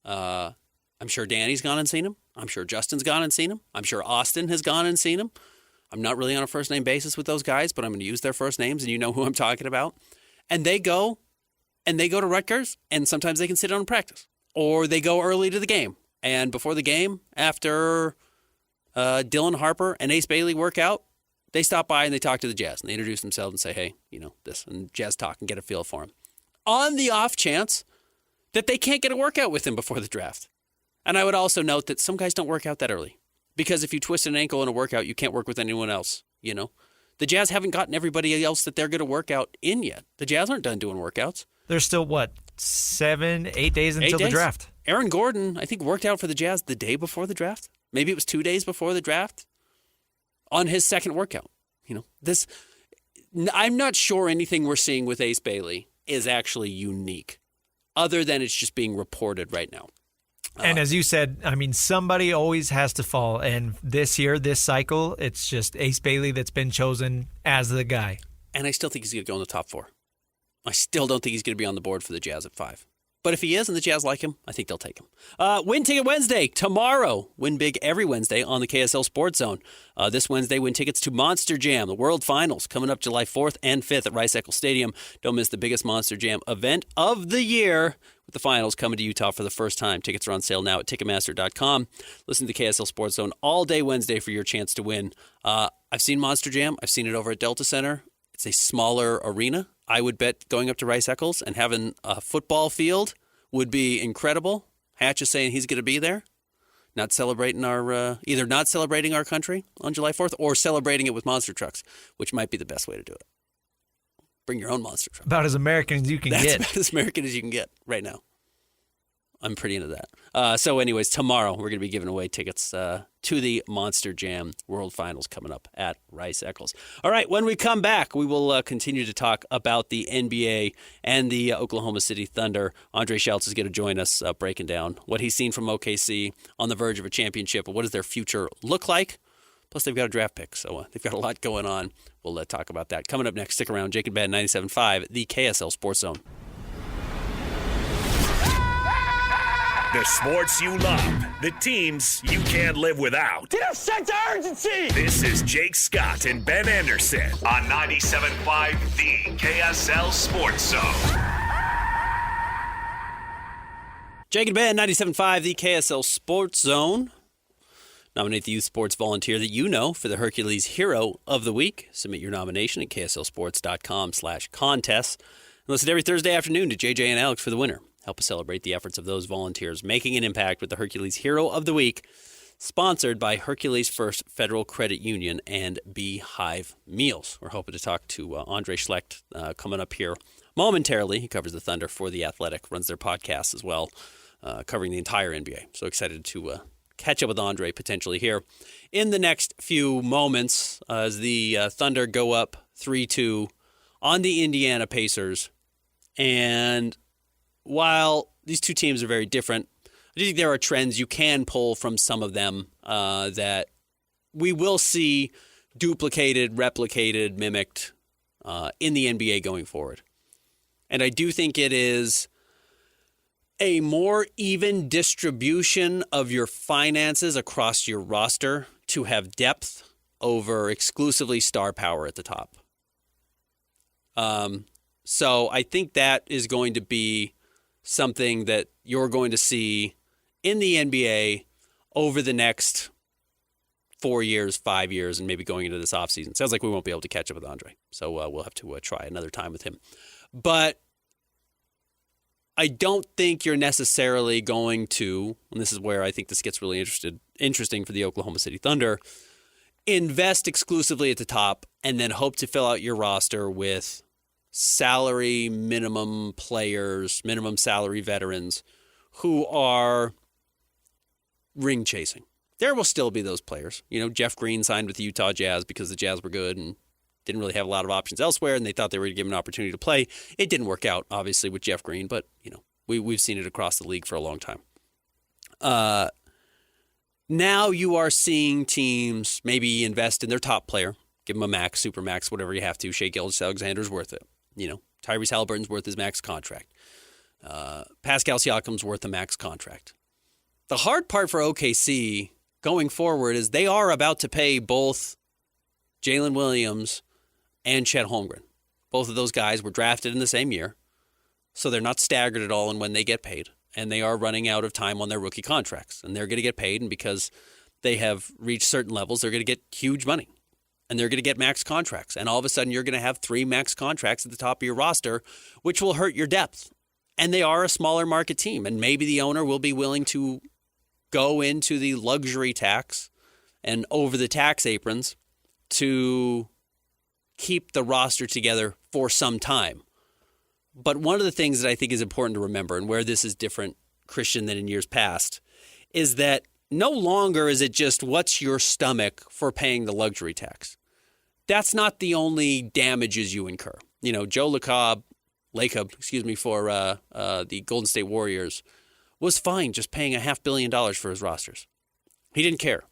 I'm sure Danny's gone and seen him. I'm sure Justin's gone and seen him. I'm sure Austin has gone and seen him. I'm not really on a first-name basis with those guys, but I'm going to use their first names, and you know who I'm talking about. And they go to Rutgers, and sometimes they can sit on practice. Or they go early to the game. And before the game, after Dylan Harper and Ace Bailey work out, they stop by and they talk to the Jazz. And they introduce themselves and say, hey, this. And Jazz talk and get a feel for him. On the off chance that they can't get a workout with him before the draft. And I would also note that some guys don't work out that early. Because if you twist an ankle in a workout, you can't work with anyone else, The Jazz haven't gotten everybody else that they're going to work out in yet. The Jazz aren't done doing workouts. There's still, 7, 8 days until the draft? Aaron Gordon, I think, worked out for the Jazz the day before the draft. Maybe it was 2 days before the draft on his second workout. I'm not sure anything we're seeing with Ace Bailey is actually unique, other than it's just being reported right now. And as you said, somebody always has to fall. And this year, this cycle, it's just Ace Bailey that's been chosen as the guy. And I still think he's going to go in the top 4. I still don't think he's going to be on the board for the Jazz at 5. But if he is and the Jazz like him, I think they'll take him. Win Ticket Wednesday tomorrow. Win big every Wednesday on the KSL Sports Zone. This Wednesday, win tickets to Monster Jam, the World Finals, coming up July 4th and 5th at Rice-Eccles Stadium. Don't miss the biggest Monster Jam event of the year, with the finals coming to Utah for the first time. Tickets are on sale now at Ticketmaster.com. Listen to the KSL Sports Zone all day Wednesday for your chance to win. I've seen Monster Jam. I've seen it over at Delta Center. It's a smaller arena. I would bet going up to Rice-Eccles and having a football field would be incredible. Hatch is saying he's going to be there, not celebrating either not celebrating our country on July 4th or celebrating it with monster trucks, which might be the best way to do it. Bring your own monster truck. About as American as you can get. That's about as American as you can get right now. I'm pretty into that. So anyways, tomorrow we're going to be giving away tickets to the Monster Jam World Finals coming up at Rice-Eccles. All right, when we come back, we will continue to talk about the NBA and the Oklahoma City Thunder. Andre Schultz is going to join us breaking down what he's seen from OKC on the verge of a championship and what does their future look like. Plus, they've got a draft pick, so they've got a lot going on. We'll talk about that. Coming up next, stick around. Jake and Ben, 97.5, the KSL Sports Zone. The sports you love, the teams you can't live without. Get a sense of urgency! This is Jake Scott and Ben Anderson on 97.5, the KSL Sports Zone. Jake and Ben, 97.5, the KSL Sports Zone. Nominate the youth sports volunteer that you know for the Hercules Hero of the Week. Submit your nomination at kslsports.com/contests. And listen every Thursday afternoon to JJ and Alex for the winner. Help us celebrate the efforts of those volunteers making an impact with the Hercules Hero of the Week, sponsored by Hercules First Federal Credit Union and Beehive Meals. We're hoping to talk to Andre Schlecht coming up here momentarily. He covers the Thunder for The Athletic, runs their podcast as well, covering the entire NBA. So excited to catch up with Andre potentially here in the next few moments as the Thunder go up 3-2 on the Indiana Pacers. And while these two teams are very different, I do think there are trends you can pull from some of them that we will see duplicated, replicated, mimicked in the NBA going forward. And I do think it is a more even distribution of your finances across your roster to have depth over exclusively star power at the top. So I think that is going to be something that you're going to see in the NBA over the next 4 years, 5 years, and maybe going into this offseason. Sounds like we won't be able to catch up with Andre, so we'll have to try another time with him. But I don't think you're necessarily going to, and this is where I think this gets really interesting for the Oklahoma City Thunder, invest exclusively at the top and then hope to fill out your roster with salary minimum players, minimum salary veterans who are ring chasing. There will still be those players. You know, Jeff Green signed with the Utah Jazz because the Jazz were good and didn't really have a lot of options elsewhere, and they thought they were going to give him an opportunity to play. It didn't work out, obviously, with Jeff Green, but you know, we've seen it across the league for a long time. Now you are seeing teams maybe invest in their top player, give him a max, super max, whatever you have to. Shai Gilgeous-Alexander's worth it. You know, Tyrese Halliburton's worth his max contract. Pascal Siakam's worth a max contract. The hard part for OKC going forward is they are about to pay both Jalen Williams and Chet Holmgren. Both of those guys were drafted in the same year, so they're not staggered at all in when they get paid. And they are running out of time on their rookie contracts. And they're going to get paid, and because they have reached certain levels, they're going to get huge money. And they're going to get max contracts. And all of a sudden, you're going to have 3 max contracts at the top of your roster, which will hurt your depth. And they are a smaller market team. And maybe the owner will be willing to go into the luxury tax and over the tax aprons to keep the roster together for some time. But one of the things that I think is important to remember, and where this is different, Christian, than in years past, is that no longer is it just what's your stomach for paying the luxury tax. That's not the only damages you incur. You know, Joe Lacob, for the Golden State Warriors, was fine just paying $500 million for his rosters. He didn't care.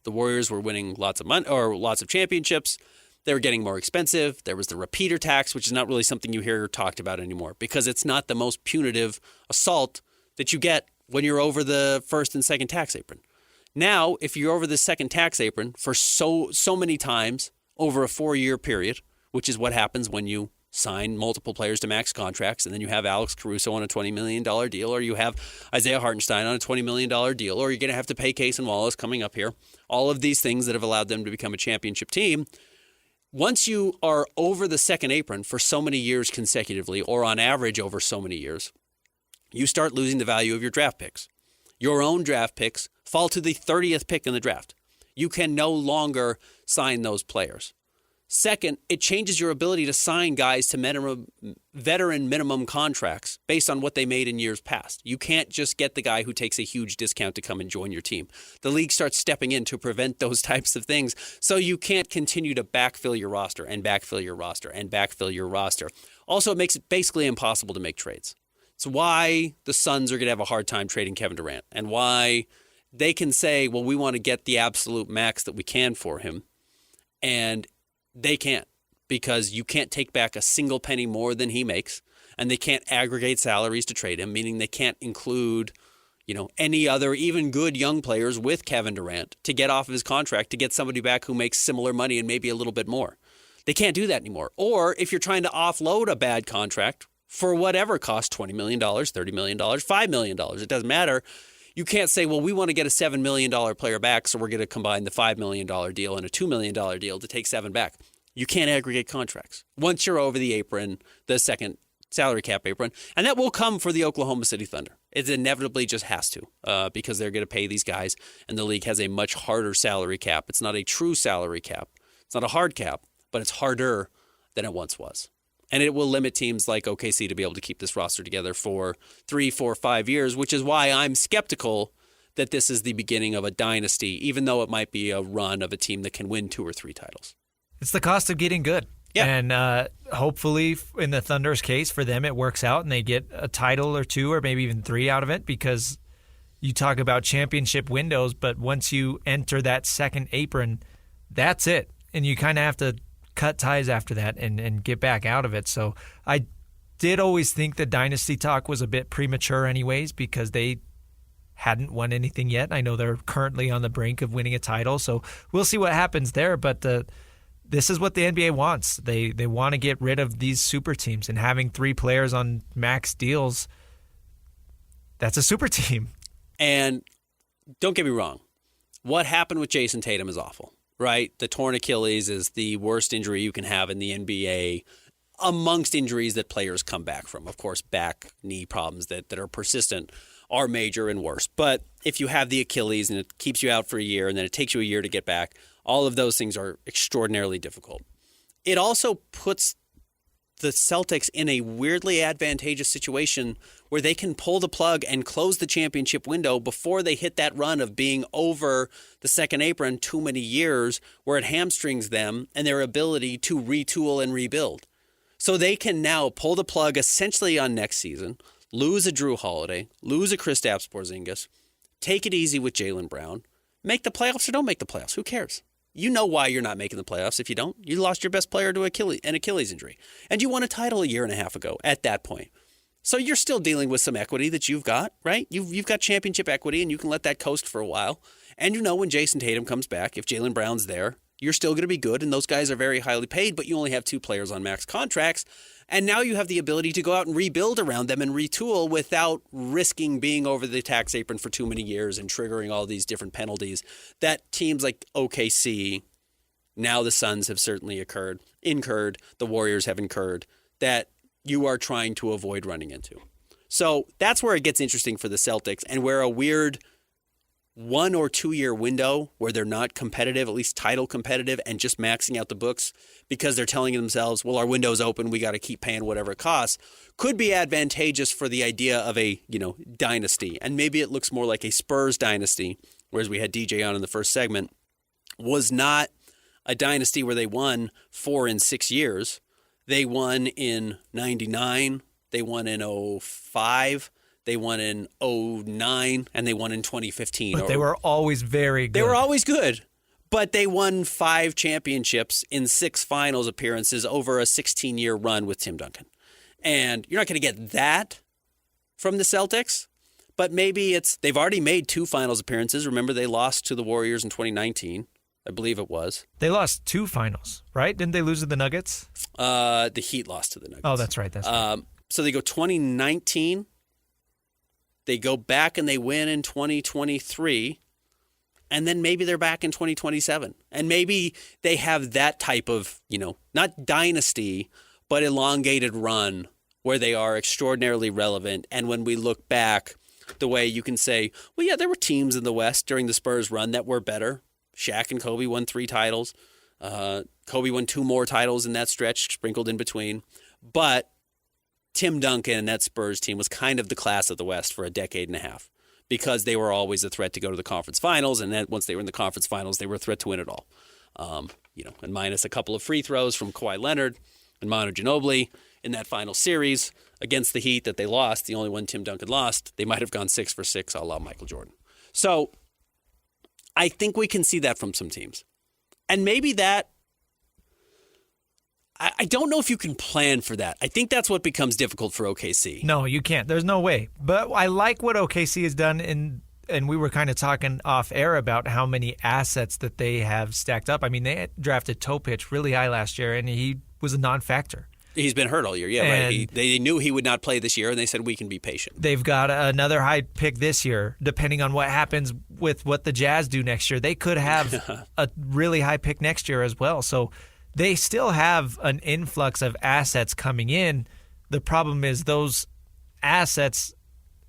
The Warriors were winning lots of money or lots of championships. They were getting more expensive. There was the repeater tax, which is not really something you hear talked about anymore because it's not the most punitive assault that you get when you're over the first and second tax apron. Now, if you're over the second tax apron for so many times over a 4-year period, which is what happens when you sign multiple players to max contracts, and then you have Alex Caruso on a $20 million deal, or you have Isaiah Hartenstein on a $20 million deal, or you're going to have to pay Case and Wallace coming up here. All of these things that have allowed them to become a championship team. Once you are over the second apron for so many years consecutively, or on average over so many years, you start losing the value of your draft picks. Your own draft picks fall to the 30th pick in the draft. You can no longer sign those players. Second, it changes your ability to sign guys to veteran minimum contracts based on what they made in years past. You can't just get the guy who takes a huge discount to come and join your team. The league starts stepping in to prevent those types of things, so you can't continue to backfill your roster and backfill your roster and backfill your roster. Also, it makes it basically impossible to make trades. It's why the Suns are going to have a hard time trading Kevin Durant, and why they can say, well, we want to get the absolute max that we can for him, and they can't, because you can't take back a single penny more than he makes, and they can't aggregate salaries to trade him, meaning they can't include, any other even good young players with Kevin Durant to get off of his contract to get somebody back who makes similar money and maybe a little bit more. They can't do that anymore. Or if you're trying to offload a bad contract for whatever cost, $20 million, $30 million, $5 million, it doesn't matter. You can't say, well, we want to get a $7 million player back, so we're going to combine the $5 million deal and a $2 million deal to take 7 back. You can't aggregate contracts once you're over the apron, the second salary cap apron, and that will come for the Oklahoma City Thunder. It inevitably just has to, because they're going to pay these guys, and the league has a much harder salary cap. It's not a true salary cap. It's not a hard cap, but it's harder than it once was. And it will limit teams like OKC to be able to keep this roster together for 3, 4, 5 years, which is why I'm skeptical that this is the beginning of a dynasty, even though it might be a run of a team that can win 2 or 3 titles. It's the cost of getting good. Yeah. And hopefully, in the Thunder's case, for them, it works out and they get a title or 2 or maybe even 3 out of it, because you talk about championship windows, but once you enter that second apron, that's it. And you kind of have to cut ties after that and get back out of it. So I did always think the dynasty talk was a bit premature anyways, because they hadn't won anything yet. I know they're currently on the brink of winning a title, so we'll see what happens there. But this is what the NBA wants. They want to get rid of these super teams, and having 3 players on max deals, that's a super team. And don't get me wrong, what happened with Jason Tatum is awful. Right? The torn Achilles is the worst injury you can have in the NBA amongst injuries that players come back from. Of course, back, knee problems that are persistent are major and worse. But if you have the Achilles and it keeps you out for a year and then it takes you a year to get back, all of those things are extraordinarily difficult. It also puts the Celtics in a weirdly advantageous situation where they can pull the plug and close the championship window before they hit that run of being over the second apron too many years, where it hamstrings them and their ability to retool and rebuild. So they can now pull the plug essentially on next season, lose a Drew Holiday, lose a Kristaps Porzingis, take it easy with Jaylen Brown, make the playoffs or don't make the playoffs. Who cares? You know why you're not making the playoffs if you don't. You lost your best player to an Achilles injury. And you won a title a year and a half ago at that point. So you're still dealing with some equity that you've got, right? You've got championship equity, and you can let that coast for a while. And when Jason Tatum comes back, if Jaylen Brown's there, you're still going to be good, and those guys are very highly paid, but you only have 2 players on max contracts. And now you have the ability to go out and rebuild around them and retool without risking being over the tax apron for too many years and triggering all these different penalties that teams like OKC, now the Suns have certainly incurred, the Warriors have incurred, that you are trying to avoid running into. So that's where it gets interesting for the Celtics, and where a weird 1 or 2 year window where they're not competitive, at least title competitive, and just maxing out the books because they're telling themselves, well, our window's open, we got to keep paying whatever it costs, could be advantageous for the idea of a, dynasty. And maybe it looks more like a Spurs dynasty, whereas we had DJ on in the first segment, was not a dynasty where they won 4 in 6 years. They won in 99, they won in 05, they won in 09, and they won in 2015. But they were always very good. They were always good. But they won 5 championships in 6 finals appearances over a 16-year run with Tim Duncan. And you're not going to get that from the Celtics, but maybe they've already made 2 finals appearances. Remember, they lost to the Warriors in 2019. I believe it was. They lost 2 finals, right? Didn't they lose to the Nuggets? The Heat lost to the Nuggets. Oh, that's right. So they go 2019. They go back and they win in 2023. And then maybe they're back in 2027. And maybe they have that type of, not dynasty, but elongated run where they are extraordinarily relevant. And when we look back, the way you can say, well, yeah, there were teams in the West during the Spurs run that were better. Shaq and Kobe won 3 titles. Kobe won 2 more titles in that stretch, sprinkled in between. But Tim Duncan and that Spurs team was kind of the class of the West for a decade and a half because they were always a threat to go to the conference finals. And then once they were in the conference finals, they were a threat to win it all. And minus a couple of free throws from Kawhi Leonard and Manu Ginobili in that final series against the Heat that they lost, the only one Tim Duncan lost, they might have gone 6 for 6 a la Michael Jordan. So I think we can see that from some teams. And maybe that, I don't know if you can plan for that. I think that's what becomes difficult for OKC. No, you can't. There's no way. But I like what OKC has done, and we were kind of talking off air about how many assets that they have stacked up. I mean, they drafted Topic really high last year, and he was a non-factor. He's been hurt all year, yeah, right. They knew he would not play this year, and they said we can be patient. They've got another high pick this year. Depending on what happens with what the Jazz do next year, they could have a really high pick next year as well. So they still have an influx of assets coming in. The problem is those assets,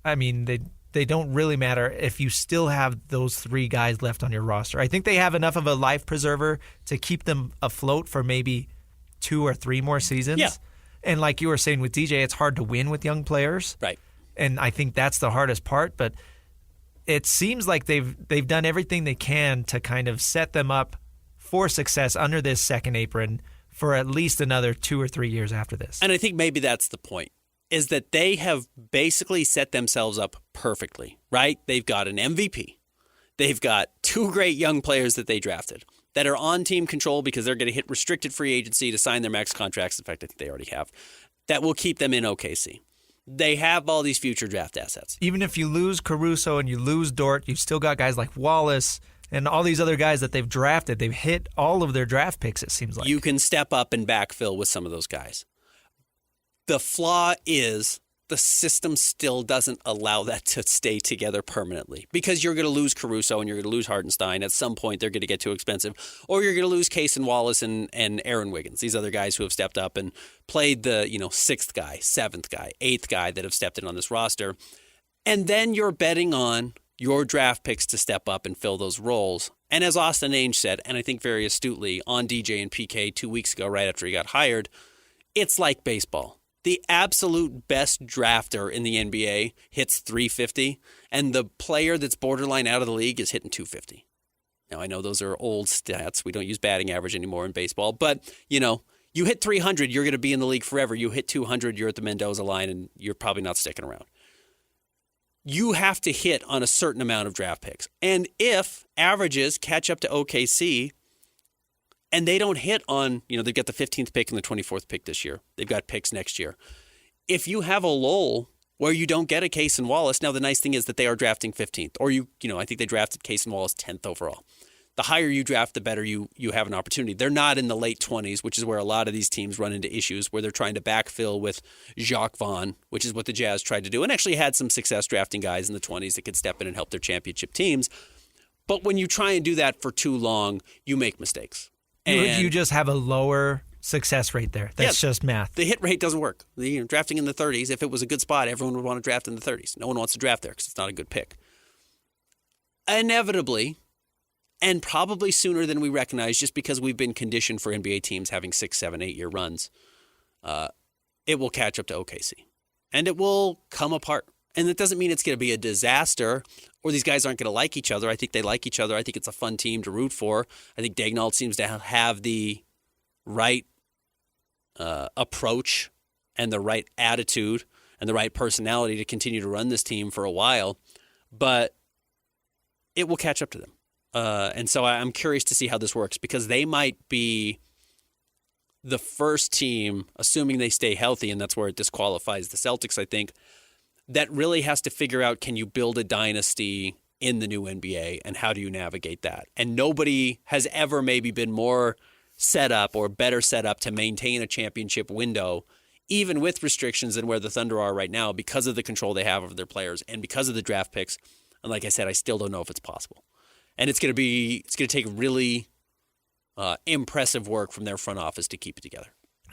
I mean, they don't really matter if you still have those 3 guys left on your roster. I think they have enough of a life preserver to keep them afloat for maybe 2 or 3 more seasons. Yeah. And like you were saying with DJ, it's hard to win with young players. Right. And I think that's the hardest part. But it seems like they've done everything they can to kind of set them up for success under this second apron for at least another 2 or 3 years after this. And I think maybe that's the point, is that they have basically set themselves up perfectly, right? They've got an MVP. They've got 2 great young players that they drafted that are on team control because they're going to hit restricted free agency to sign their max contracts. In fact, I think they already have. That will keep them in OKC. They have all these future draft assets. Even if you lose Caruso and you lose Dort, you've still got guys like Wallace and all these other guys that they've drafted. They've hit all of their draft picks, it seems like. You can step up and backfill with some of those guys. The flaw is the system still doesn't allow that to stay together permanently because you're going to lose Caruso and you're going to lose Hartenstein. At some point, they're going to get too expensive. Or you're going to lose Case and Wallace and Aaron Wiggins, these other guys who have stepped up and played the 6th guy, 7th guy, 8th guy that have stepped in on this roster. And then you're betting on your draft picks to step up and fill those roles. And as Austin Ainge said, and I think very astutely on DJ and PK 2 weeks ago, right after he got hired, it's like baseball. The absolute best drafter in the NBA hits 350, and the player that's borderline out of the league is hitting 250. Now, I know those are old stats. We don't use batting average anymore in baseball, but, you hit 300, you're going to be in the league forever. You hit 200, you're at the Mendoza line, and you're probably not sticking around. You have to hit on a certain amount of draft picks. And if averages catch up to OKC, and they don't hit on, they've got the 15th pick and the 24th pick this year. They've got picks next year. If you have a lull where you don't get a Case and Wallace, now the nice thing is that they are drafting 15th. Or, I think they drafted Case and Wallace 10th overall. The higher you draft, the better you have an opportunity. They're not in the late 20s, which is where a lot of these teams run into issues, where they're trying to backfill with Jacques Vaughn, which is what the Jazz tried to do, and actually had some success drafting guys in the 20s that could step in and help their championship teams. But when you try and do that for too long, you make mistakes. And you just have a lower success rate there. That's just math. The hit rate doesn't work. Drafting in the 30s, if it was a good spot, everyone would want to draft in the 30s. No one wants to draft there because it's not a good pick. Inevitably, and probably sooner than we recognize, just because we've been conditioned for NBA teams having 6, 7, 8-year runs, it will catch up to OKC. And it will come apart. And that doesn't mean it's going to be a disaster or these guys aren't going to like each other. I think they like each other. I think it's a fun team to root for. I think Daigneault seems to have the right approach and the right attitude and the right personality to continue to run this team for a while. But it will catch up to them. And so I'm curious to see how this works because they might be the first team, assuming they stay healthy, and that's where it disqualifies the Celtics, I think, that really has to figure out, can you build a dynasty in the new NBA and how do you navigate that? And nobody has ever maybe been more set up or better set up to maintain a championship window, even with restrictions than where the Thunder are right now because of the control they have over their players and because of the draft picks. And like I said, I still don't know if it's possible. And it's going to take really impressive work from their front office to keep it together.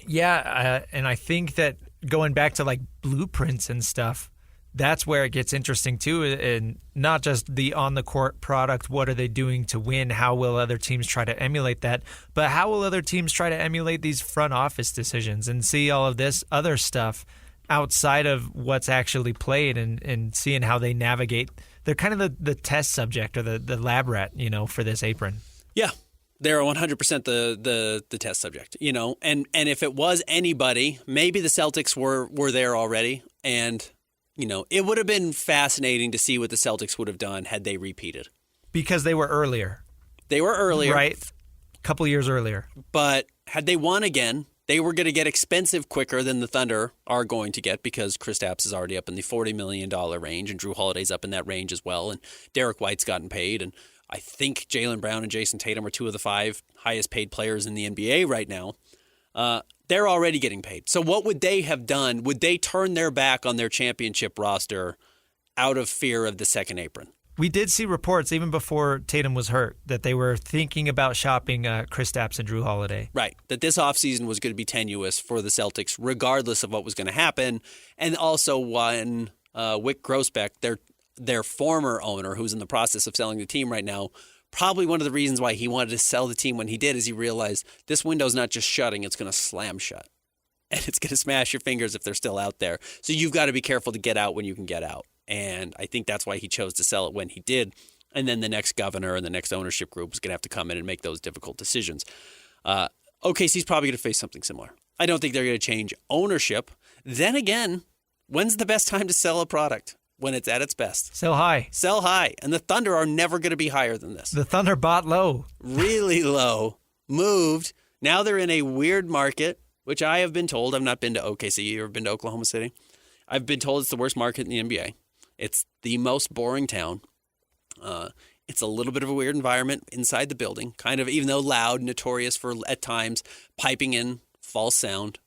Yeah, and I think that going back to like blueprints and stuff, that's where it gets interesting too, and not just the on-the-court product, what are they doing to win, how will other teams try to emulate that, but how will other teams try to emulate these front office decisions and see all of this other stuff outside of what's actually played and seeing how they navigate. They're kind of the test subject or the lab rat, for this Apron. Yeah. They're 100% the test subject, and if it was anybody, maybe the Celtics were there already, and it would have been fascinating to see what the Celtics would have done had they repeated. Because they were earlier. Right. A couple years earlier. But had they won again, they were going to get expensive quicker than the Thunder are going to get because Kristaps is already up in the $40 million range and Drew Holiday's up in that range as well. And Derek White's gotten paid. And I think Jaylen Brown and Jason Tatum are 2 of the 5 highest paid players in the NBA right now. They're already getting paid. So what would they have done? Would they turn their back on their championship roster out of fear of the second Apron? We did see reports even before Tatum was hurt that they were thinking about shopping Kristaps and Drew Holiday. Right, that this offseason was going to be tenuous for the Celtics regardless of what was going to happen. And also when Wick Grousbeck, their former owner who's in the process of selling the team right now, probably one of the reasons why he wanted to sell the team when he did is he realized this window's not just shutting, it's going to slam shut. And it's going to smash your fingers if they're still out there. So you've got to be careful to get out when you can get out. And I think that's why he chose to sell it when he did. And then the next governor and the next ownership group was going to have to come in and make those difficult decisions. OKC's probably going to face something similar. I don't think they're going to change ownership. Then again, when's the best time to sell a product? When it's at its best. Sell high. Sell high. And the Thunder are never going to be higher than this. The Thunder bought low. Really low. Moved. Now they're in a weird market, which I have been told. I've not been to OKC or been to Oklahoma City. I've been told it's the worst market in the NBA. It's the most boring town. It's a little bit of a weird environment inside the building, kind of, even though loud, notorious for at times piping in false sound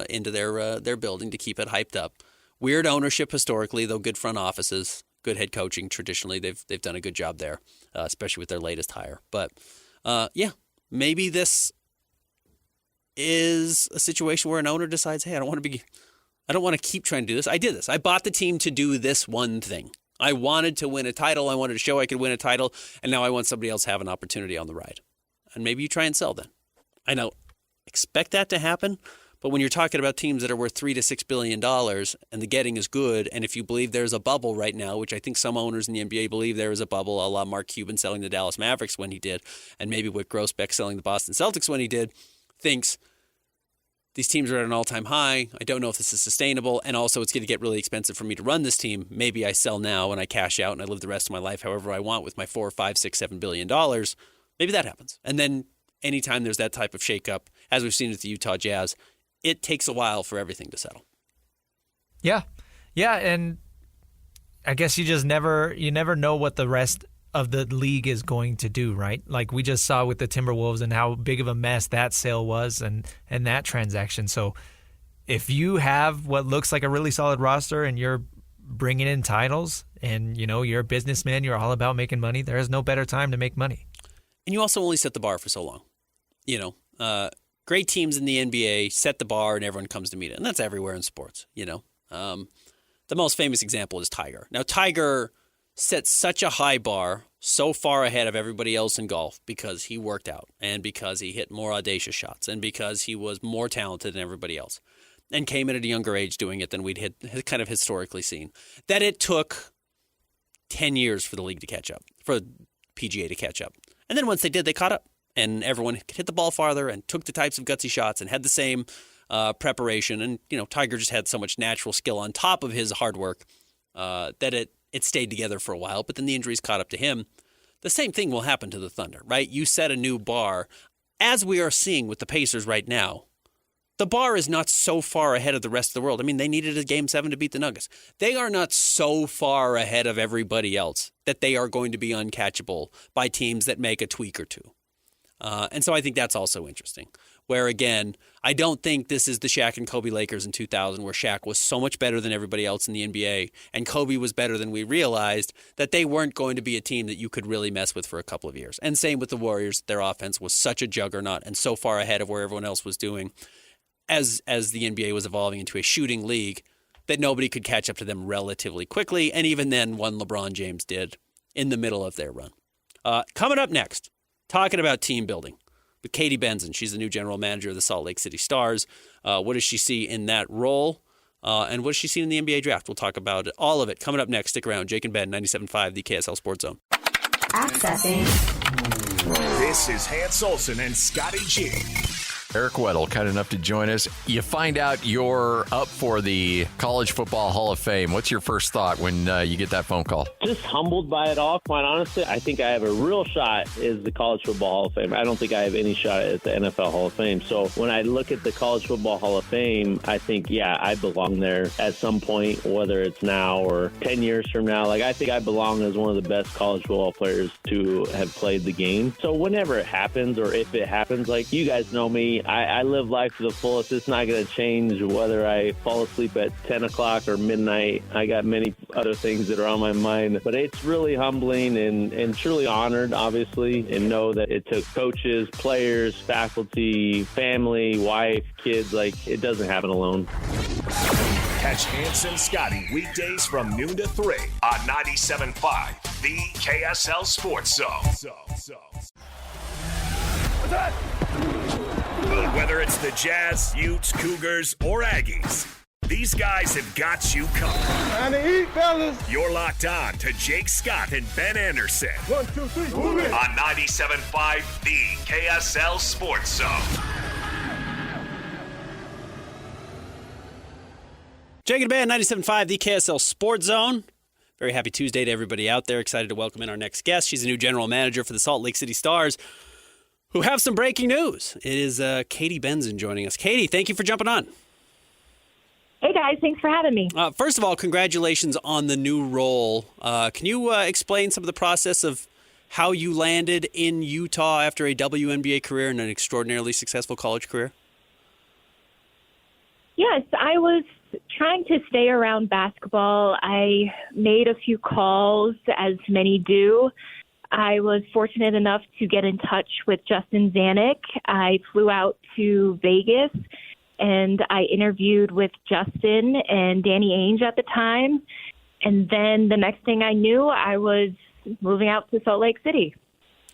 into their building to keep it hyped up. Weird ownership historically, though good front offices, good head coaching. Traditionally, they've done a good job there, especially with their latest hire. But maybe this is a situation where an owner decides, hey, I don't want to keep trying to do this. I did this. I bought the team to do this one thing. I wanted to win a title. I wanted to show I could win a title, and now I want somebody else to have an opportunity on the ride. And maybe you try and sell then. I don't expect that to happen. But when you're talking about teams that are worth $3 to $6 billion and the getting is good, and if you believe there's a bubble right now, which I think some owners in the NBA believe there is a bubble, a la Mark Cuban selling the Dallas Mavericks when he did, and maybe Wick Grousbeck selling the Boston Celtics when he did, thinks these teams are at an all-time high. I don't know if this is sustainable, and also it's going to get really expensive for me to run this team. Maybe I sell now and I cash out and I live the rest of my life however I want with my $4, $5, $6, $7 billion. Maybe that happens. And then anytime there's that type of shakeup, as we've seen with the Utah Jazz, it takes a while for everything to settle. Yeah, and I guess you never know what the rest of the league is going to do, right? Like we just saw with the Timberwolves and how big of a mess that sale was and that transaction. So if you have what looks like a really solid roster and you're bringing in titles and, you're a businessman, you're all about making money, there is no better time to make money. And you also only set the bar for so long. Great teams in the NBA set the bar and everyone comes to meet it. And that's everywhere in sports, The most famous example is Tiger. Now, Tiger set such a high bar so far ahead of everybody else in golf because he worked out and because he hit more audacious shots and because he was more talented than everybody else and came in at a younger age doing it than we'd kind of historically seen. That it took 10 years for the league to catch up, for PGA to catch up. And then once they did, they caught up. And everyone hit the ball farther and took the types of gutsy shots and had the same preparation. And, Tiger just had so much natural skill on top of his hard work that it stayed together for a while. But then the injuries caught up to him. The same thing will happen to the Thunder, right? You set a new bar. As we are seeing with the Pacers right now, the bar is not so far ahead of the rest of the world. I mean, they needed a Game 7 to beat the Nuggets. They are not so far ahead of everybody else that they are going to be uncatchable by teams that make a tweak or two. And so I think that's also interesting, where, again, I don't think this is the Shaq and Kobe Lakers in 2000, where Shaq was so much better than everybody else in the NBA and Kobe was better than we realized, that they weren't going to be a team that you could really mess with for a couple of years. And same with the Warriors. Their offense was such a juggernaut and so far ahead of where everyone else was doing. As the NBA was evolving into a shooting league, that nobody could catch up to them relatively quickly, and even then, one LeBron James did in the middle of their run. Coming up next, talking about team building with Katie Benzan. She's the new general manager of the Salt Lake City Stars. What does she see in that role? And what does she see in the NBA draft? We'll talk about all of it coming up next. Stick around. Jake and Ben, 97.5, the KSL Sports Zone. Accessing. This is Hans Olsen and Scotty G. Eric Weddle, kind enough to join us. You find out you're up for the College Football Hall of Fame. What's your first thought when you get that phone call? Just humbled by it all, quite honestly. I think I have a real shot is the College Football Hall of Fame. I don't think I have any shot at the NFL Hall of Fame. So when I look at the College Football Hall of Fame, I think, yeah, I belong there at some point, whether it's now or 10 years from now. Like, I think I belong as one of the best college football players to have played the game. So whenever it happens, or if it happens, like, you guys know me, I live life to the fullest. It's not going to change whether I fall asleep at 10 o'clock or midnight. I got many other things that are on my mind. But it's really humbling and truly honored, obviously, and know that it took coaches, players, faculty, family, wife, kids. Like, it doesn't happen alone. Catch Hans and Scotty weekdays from noon to 3 on 97.5, the KSL Sports Zone. What's that? Whether it's the Jazz, Utes, Cougars, or Aggies, these guys have got you covered. Time to eat, fellas. You're locked on to Jake Scott and Ben Anderson 1, 2, 3, move it. on 97.5, the KSL Sports Zone. Jake and Ben, 97.5, the KSL Sports Zone. Very happy Tuesday to everybody out there. Excited to welcome in our next guest. She's the new general manager for the Salt Lake City Stars, who have some breaking news. It is Katie Benzan joining us. Katie, thank you for jumping on. Hey, guys. Thanks for having me. First of all, congratulations on the new role. Can you explain some of the process of how you landed in Utah after a WNBA career and an extraordinarily successful college career? Yes, I was trying to stay around basketball. I made a few calls, as many do. I was fortunate enough to get in touch with Justin Zanuck. I flew out to Vegas, and I interviewed with Justin and Danny Ainge at the time. And then the next thing I knew, I was moving out to Salt Lake City.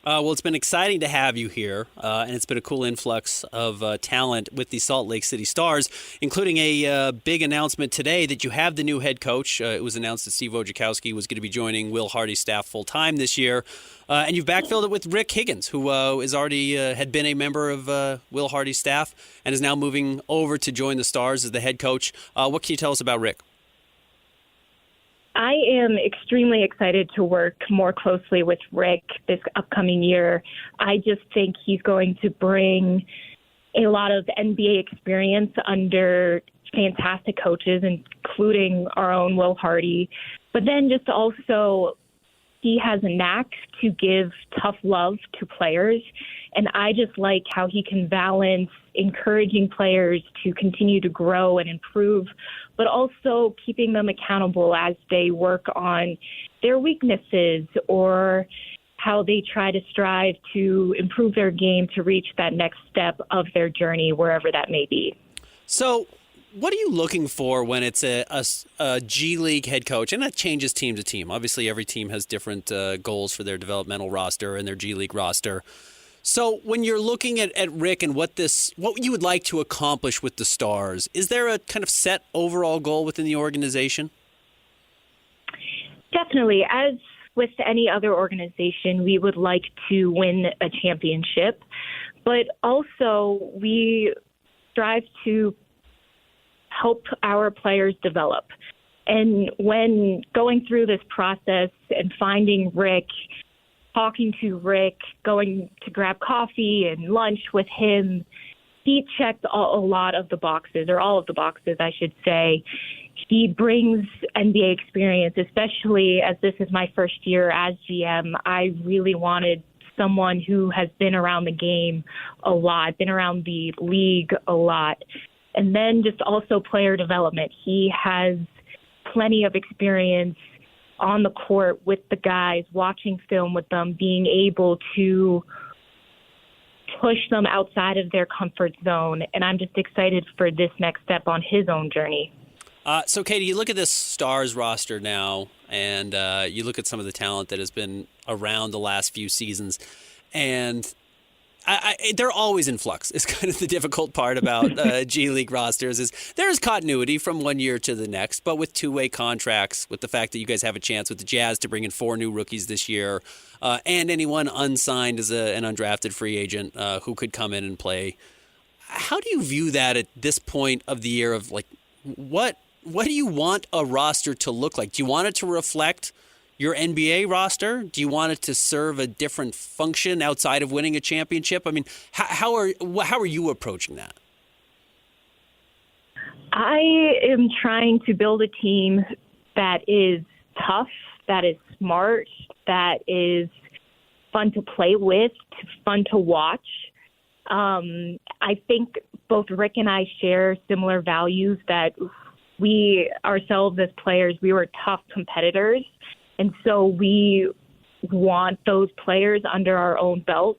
Well, it's been exciting to have you here, and it's been a cool influx of talent with the Salt Lake City Stars, including a big announcement today that you have the new head coach. It was announced that Steve Wojciechowski was going to be joining Will Hardy's staff full-time this year, and you've backfilled it with Rick Higgins, who is already had been a member of Will Hardy's staff and is now moving over to join the Stars as the head coach. What can you tell us about Rick? I am extremely excited to work more closely with Rick this upcoming year. I just think he's going to bring a lot of NBA experience under fantastic coaches, including our own Will Hardy. But then just also, he has a knack to give tough love to players. And I just like how he can balance encouraging players to continue to grow and improve, but also keeping them accountable as they work on their weaknesses or how they try to strive to improve their game to reach that next step of their journey, wherever that may be. So what are you looking for when it's a G League head coach? And that changes team to team. Obviously, every team has different goals for their developmental roster and their G League roster. So when you're looking at Rick and what you would like to accomplish with the Stars, is there a kind of set overall goal within the organization? Definitely. As with any other organization, we would like to win a championship, but also we strive to help our players develop. And when going through this process and finding Rick, talking to Rick, going to grab coffee and lunch with him, he checked a lot of the boxes, or all of the boxes, I should say. He brings NBA experience, especially as this is my first year as GM. I really wanted someone who has been around the game a lot, been around the league a lot. And then just also player development. He has plenty of experience on the court with the guys, watching film with them, being able to push them outside of their comfort zone. And I'm just excited for this next step on his own journey. So, Katie, you look at this Stars roster now, and you look at some of the talent that has been around the last few seasons, and they're always in flux. It's kind of the difficult part about G League rosters is there's continuity from one year to the next, but with two-way contracts, with the fact that you guys have a chance with the Jazz to bring in 4 new rookies this year, and anyone unsigned as an undrafted free agent who could come in and play. How do you view that at this point of the year of, like, what do you want a roster to look like? Do you want it to reflect your NBA roster? Do you want it to serve a different function outside of winning a championship? I mean, how are you approaching that? I am trying to build a team that is tough, that is smart, that is fun to play with, fun to watch. I think both Rick and I share similar values that we ourselves as players, we were tough competitors. And so we want those players under our own belt.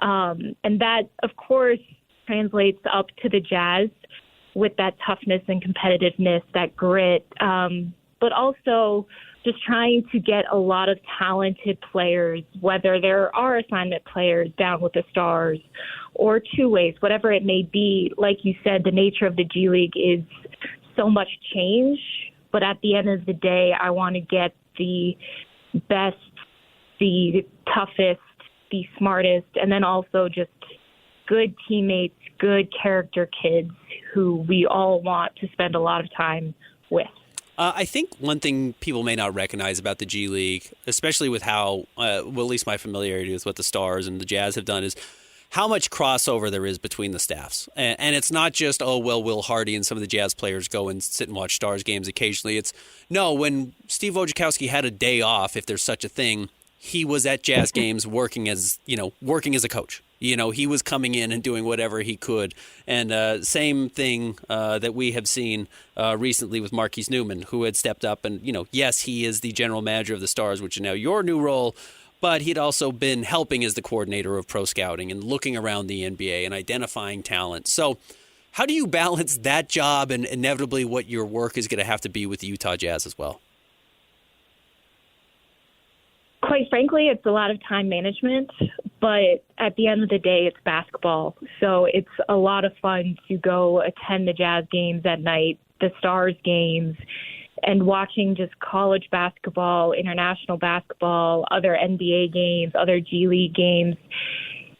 And that, of course, translates up to the Jazz with that toughness and competitiveness, that grit, but also just trying to get a lot of talented players, whether there are assignment players down with the Stars or two ways, whatever it may be. Like you said, the nature of the G League is so much change. But at the end of the day, I want to get the best, the toughest, the smartest, and then also just good teammates, good character kids who we all want to spend a lot of time with. I think one thing people may not recognize about the G League, especially with how, well, at least my familiarity with what the Stars and the Jazz have done, is how much crossover there is between the staffs. And it's not just, Will Hardy and some of the Jazz players go and sit and watch Stars games occasionally. It's, no, when Steve Wojciechowski had a day off, if there's such a thing, he was at Jazz games working as a coach. He was coming in and doing whatever he could. And same thing that we have seen recently with Marquise Newman, who had stepped up. And, yes, he is the general manager of the Stars, which is now your new role. But he'd also been helping as the coordinator of pro scouting and looking around the NBA and identifying talent. So how do you balance that job and inevitably what your work is going to have to be with the Utah Jazz as well? Quite frankly, it's a lot of time management, but at the end of the day, it's basketball. So it's a lot of fun to go attend the Jazz games at night, the Stars games, and watching just college basketball, international basketball, other NBA games, other G League games.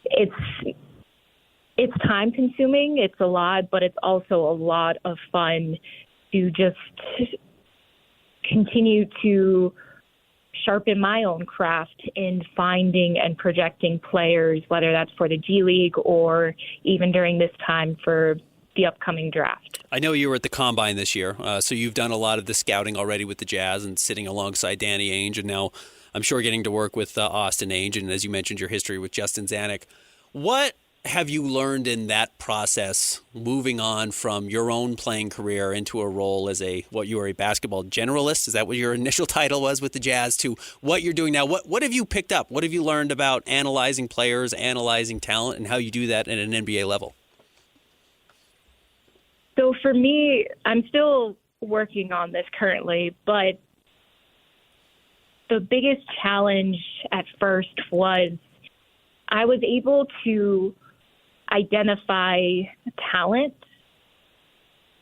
It's time consuming. It's a lot, but it's also a lot of fun to just continue to sharpen my own craft in finding and projecting players, whether that's for the G League or even during this time for the upcoming draft. I know you were at the Combine this year, so you've done a lot of the scouting already with the Jazz and sitting alongside Danny Ainge, and now I'm sure getting to work with Austin Ainge, and as you mentioned, your history with Justin Zanuck. What have you learned in that process, moving on from your own playing career into a role as you were a basketball generalist? Is that what your initial title was with the Jazz, to what you're doing now? What have you picked up? What have you learned about analyzing players, analyzing talent, and how you do that at an NBA level? So for me, I'm still working on this currently, but the biggest challenge at first was I was able to identify talent,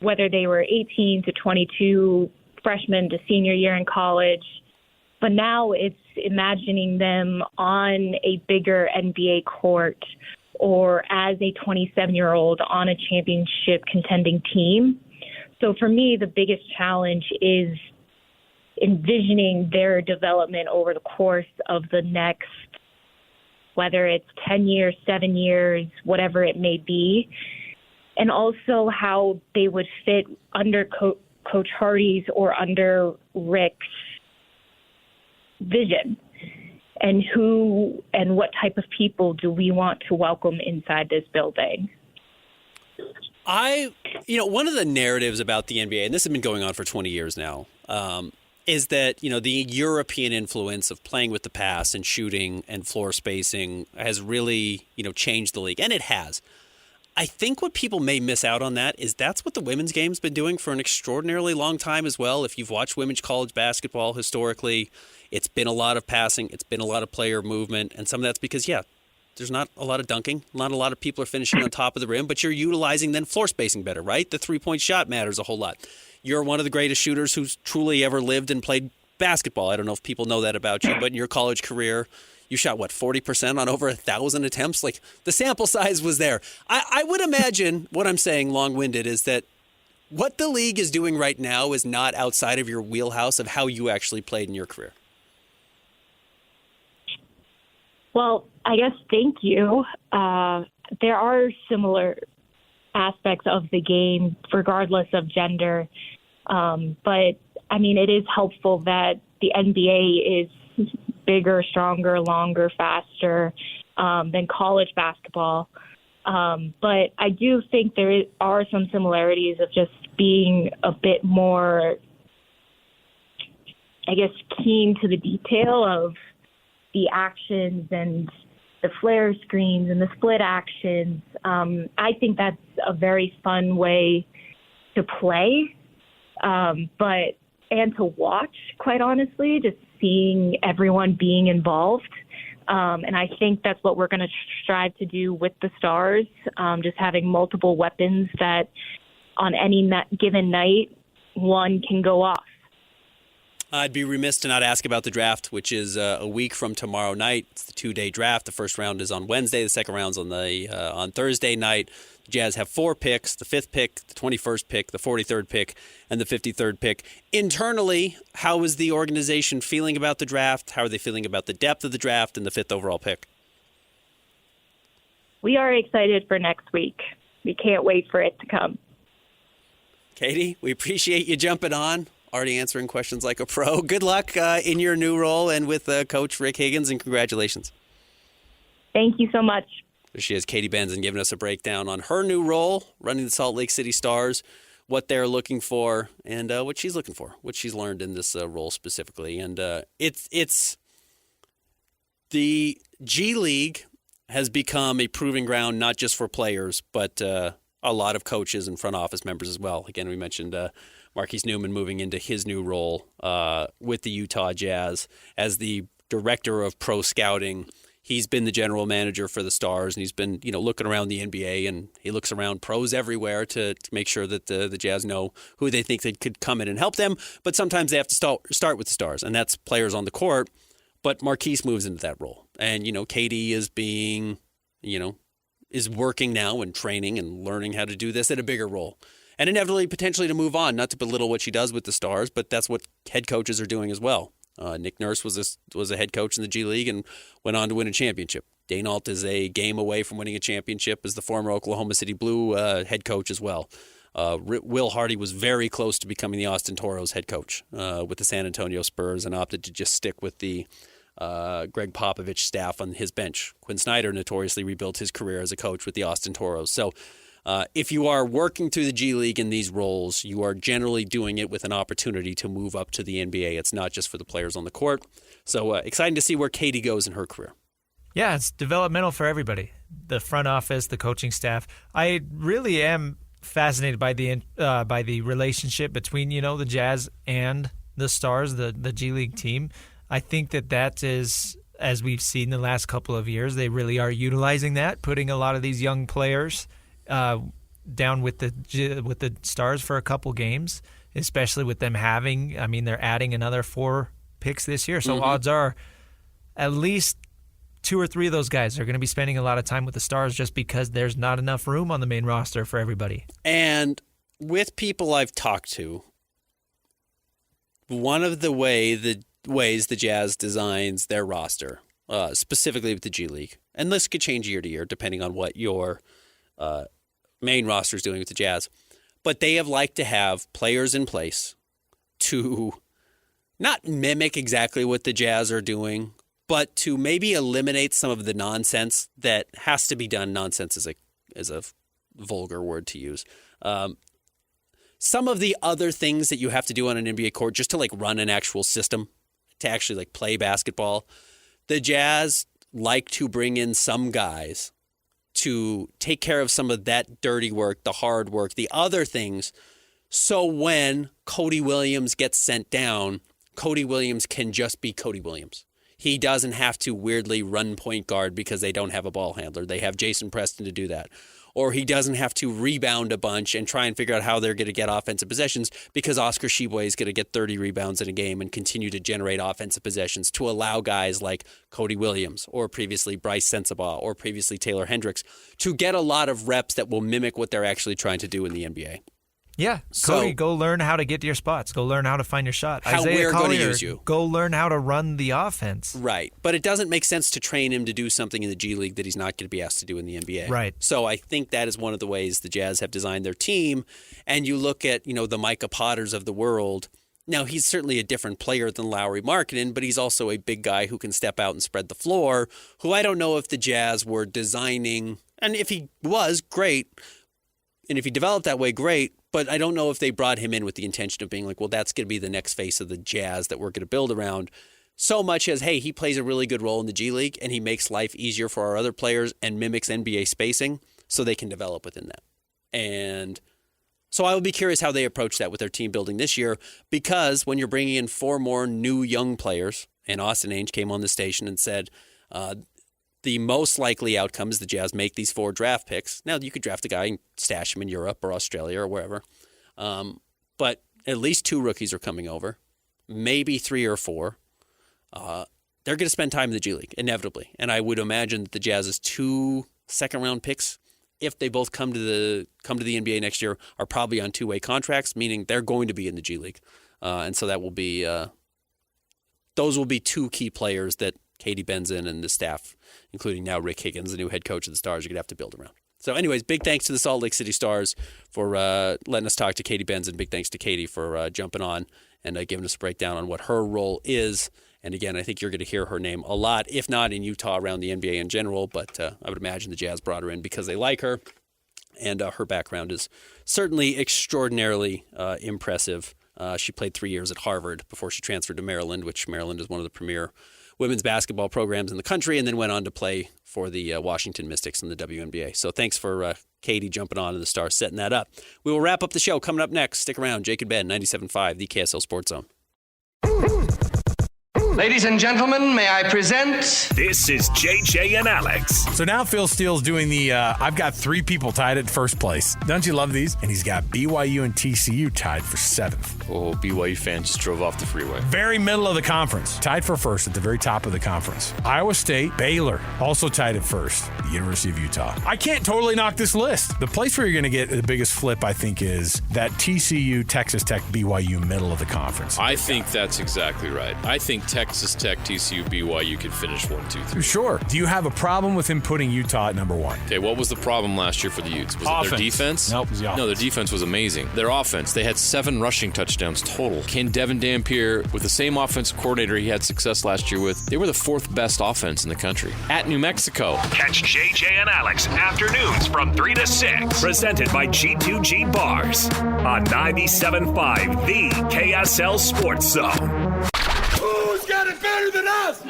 whether they were 18 to 22, freshman to senior year in college. But now it's imagining them on a bigger NBA court or as a 27-year-old on a championship contending team. So for me, the biggest challenge is envisioning their development over the course of the next, whether it's 10 years, 7 years, whatever it may be, and also how they would fit under Coach Hardy's or under Rick's vision, and who and what type of people do we want to welcome inside this building. One of the narratives about the NBA, and this has been going on for 20 years now, is that, the European influence of playing with the pass and shooting and floor spacing has really, changed the league. And it has. I think what people may miss out on that is that's what the women's game's been doing for an extraordinarily long time as well. If you've watched women's college basketball historically, it's been a lot of passing, it's been a lot of player movement, and some of that's because, there's not a lot of dunking. Not a lot of people are finishing on top of the rim, but you're utilizing then floor spacing better, right? The three-point shot matters a whole lot. You're one of the greatest shooters who's truly ever lived and played basketball. I don't know if people know that about you, but in your college career, you shot, 40% on over 1,000 attempts? Like, the sample size was there. I would imagine what I'm saying, long-winded, is that what the league is doing right now is not outside of your wheelhouse of how you actually played in your career. Well, I guess thank you. There are similar aspects of the game, regardless of gender. But, I mean, it is helpful that the NBA is bigger, stronger, longer, faster than college basketball. But I do think there are some similarities of just being a bit more, I guess, keen to the detail of the actions and the flare screens and the split actions. I think that's a very fun way to play, and to watch, quite honestly, just seeing everyone being involved. And I think that's what we're going to strive to do with the Stars, just having multiple weapons that on any given night, one can go off. I'd be remiss to not ask about the draft, which is a week from tomorrow night. It's the 2-day draft. The first round is on Wednesday. The second round's on Thursday night. The Jazz have 4 picks: the 5th pick, the 21st pick, the 43rd pick, and the 53rd pick. Internally, how is the organization feeling about the draft? How are they feeling about the depth of the draft and the 5th overall pick? We are excited for next week. We can't wait for it to come. Katie, we appreciate you jumping on. Already answering questions like a pro. Good luck in your new role and with Coach Rick Higgins, and congratulations. Thank you so much. There she is, Katie Benzan, giving us a breakdown on her new role, running the Salt Lake City Stars, what they're looking for, and what she's looking for, what she's learned in this role specifically. And it's the G League has become a proving ground not just for players, but a lot of coaches and front office members as well. Again, we mentioned Marquise Newman moving into his new role with the Utah Jazz as the director of pro scouting. He's been the general manager for the Stars, and he's been, looking around the NBA, and he looks around pros everywhere to make sure that the Jazz know who they think they could come in and help them. But sometimes they have to start with the Stars, and that's players on the court. But Marquise moves into that role, and Katie is being, is working now and training and learning how to do this at a bigger role. And inevitably, potentially to move on, not to belittle what she does with the Stars, but that's what head coaches are doing as well. Nick Nurse was a head coach in the G League and went on to win a championship. Dane Alt is a game away from winning a championship as the former Oklahoma City Blue head coach as well. Will Hardy was very close to becoming the Austin Toros head coach with the San Antonio Spurs and opted to just stick with the Greg Popovich staff on his bench. Quinn Snyder notoriously rebuilt his career as a coach with the Austin Toros. So if you are working through the G League in these roles, you are generally doing it with an opportunity to move up to the NBA. It's not just for the players on the court. So exciting to see where Katie goes in her career. Yeah, it's developmental for everybody. The front office, the coaching staff. I really am fascinated by the relationship between, the Jazz and the Stars, the G League team. I think that is, as we've seen the last couple of years, they really are utilizing that, putting a lot of these young players down with the Stars for a couple games, especially with them they're adding another 4 picks this year. So odds are at least 2 or 3 of those guys are going to be spending a lot of time with the Stars just because there's not enough room on the main roster for everybody. And with people I've talked to, one of the ways the Jazz designs their roster, specifically with the G League, and this could change year to year depending on what your main roster is doing with the Jazz, but they have liked to have players in place to not mimic exactly what the Jazz are doing, but to maybe eliminate some of the nonsense that has to be done. Nonsense is a vulgar word to use. Some of the other things that you have to do on an NBA court just to run an actual system, to actually play basketball. The Jazz like to bring in some guys to take care of some of that dirty work, the hard work, the other things. So when Cody Williams gets sent down, Cody Williams can just be Cody Williams. He doesn't have to weirdly run point guard because they don't have a ball handler. They have Jason Preston to do that. Or he doesn't have to rebound a bunch and try and figure out how they're going to get offensive possessions because Oscar Tshiebwe is going to get 30 rebounds in a game and continue to generate offensive possessions to allow guys like Cody Williams or previously Bryce Sensabaugh or previously Taylor Hendricks to get a lot of reps that will mimic what they're actually trying to do in the NBA. Yeah, Cody, go learn how to get to your spots. Go learn how to find your shot. How we're going to use you. Go learn how to run the offense. Right, but it doesn't make sense to train him to do something in the G League that he's not going to be asked to do in the NBA. Right. So I think that is one of the ways the Jazz have designed their team. And you look at, the Micah Potters of the world. Now, he's certainly a different player than Lauri Markkanen, but he's also a big guy who can step out and spread the floor, who I don't know if the Jazz were designing. And if he was, great. And if he developed that way, great. But I don't know if they brought him in with the intention of being like, well, that's going to be the next face of the Jazz that we're going to build around. So much as, hey, he plays a really good role in the G League and he makes life easier for our other players and mimics NBA spacing so they can develop within that. And so I will be curious how they approach that with their team building this year, because when you're bringing in 4 more new young players, and Austin Ainge came on the station and said, the most likely outcome is the Jazz make these 4 draft picks. Now, you could draft a guy and stash him in Europe or Australia or wherever. But at least 2 rookies are coming over, maybe 3 or 4. They're going to spend time in the G League, inevitably. And I would imagine that the Jazz's 2 second-round picks, if they both come to the NBA next year, are probably on 2-way contracts, meaning they're going to be in the G League. And so that will be those will be 2 key players that Katie Benzan and the staff, including now Rick Higgins, the new head coach of the Stars, are going to have to build around. So anyways, big thanks to the Salt Lake City Stars for letting us talk to Katie Benzan. Big thanks to Katie for jumping on and giving us a breakdown on what her role is. And again, I think you're going to hear her name a lot, if not in Utah, around the NBA in general. But I would imagine the Jazz brought her in because they like her. And her background is certainly extraordinarily impressive. She played 3 years at Harvard before she transferred to Maryland, which Maryland is one of the premier women's basketball programs in the country, and then went on to play for the Washington Mystics in the WNBA. So thanks for Katie jumping on and the Stars setting that up. We will wrap up the show coming up next. Stick around. Jake and Ben, 97.5, the KSL Sports Zone. Ladies and gentlemen, may I present... This is JJ and Alex. So now Phil Steele's doing the, I've got 3 people tied at first place. Don't you love these? And he's got BYU and TCU tied for 7th. Oh, BYU fan just drove off the freeway. Very middle of the conference. Tied for first at the very top of the conference. Iowa State, Baylor, also tied at first. The University of Utah. I can't totally knock this list. The place where you're going to get the biggest flip, I think, is that TCU, Texas Tech, BYU middle of the conference. I think that's exactly right. I think Texas Tech, TCU, BYU could finish 1, 2, 3. Sure. Do you have a problem with him putting Utah at number 1? Okay, what was the problem last year for the Utes? Was it their defense? Nope, it was the offense. No, their defense was amazing. Their offense, they had 7 rushing touchdowns total. Can Devin Dampier, with the same offensive coordinator he had success last year with, they were the 4th best offense in the country. At New Mexico. Catch JJ and Alex afternoons from 3 to 6. Presented by G2G Bars on 97.5, the KSL Sports Zone. Who's got it better than us?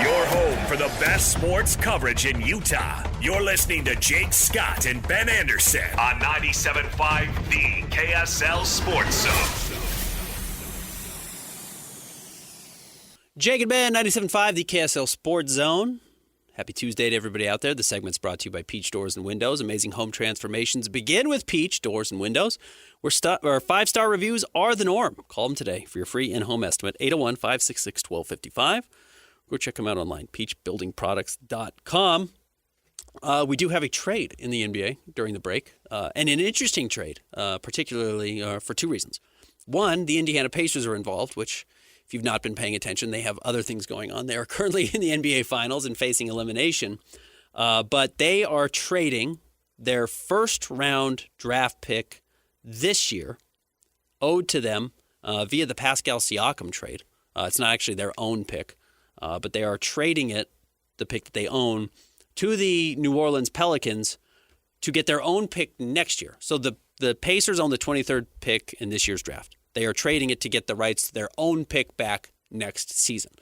Your home for the best sports coverage in Utah. You're listening to Jake Scott and Ben Anderson on 97.5, the KSL Sports Zone. Jake and Ben, 97.5, the KSL Sports Zone. Happy Tuesday to everybody out there. The segment's brought to you by Peach Doors and Windows. Amazing home transformations begin with Peach Doors and Windows, where 5-star reviews are the norm. Call them today for your free in-home estimate, 801-566-1255. Go check them out online, peachbuildingproducts.com. We do have a trade in the NBA during the break, and an interesting trade, particularly for 2 reasons. One, the Indiana Pacers are involved, which, if you've not been paying attention, they have other things going on. They are currently in the NBA Finals and facing elimination. But they are trading their first-round draft pick this year, owed to them via the Pascal Siakam trade. It's not actually their own pick, but they are trading it, the pick that they own, to the New Orleans Pelicans to get their own pick next year. So the Pacers own the 23rd pick in this year's draft. They are trading it to get the rights to their own pick back next season.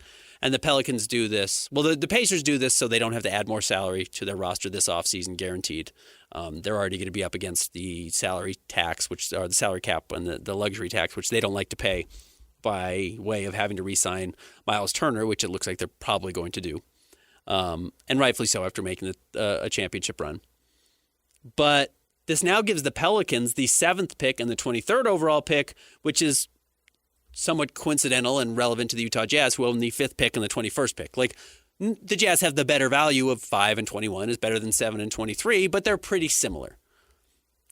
And the Pelicans do this. Well, the Pacers do this so they don't have to add more salary to their roster this offseason, guaranteed. They're already going to be up against the salary tax, the salary cap and the luxury tax, which they don't like to pay by way of having to re-sign Miles Turner, which it looks like they're probably going to do. And rightfully so after making a championship run. But this now gives the Pelicans the 7th pick and the 23rd overall pick, which is somewhat coincidental and relevant to the Utah Jazz, who own the 5th pick and the 21st pick. Like, the Jazz have the better value of 5 and 21 is better than 7 and 23, but they're pretty similar.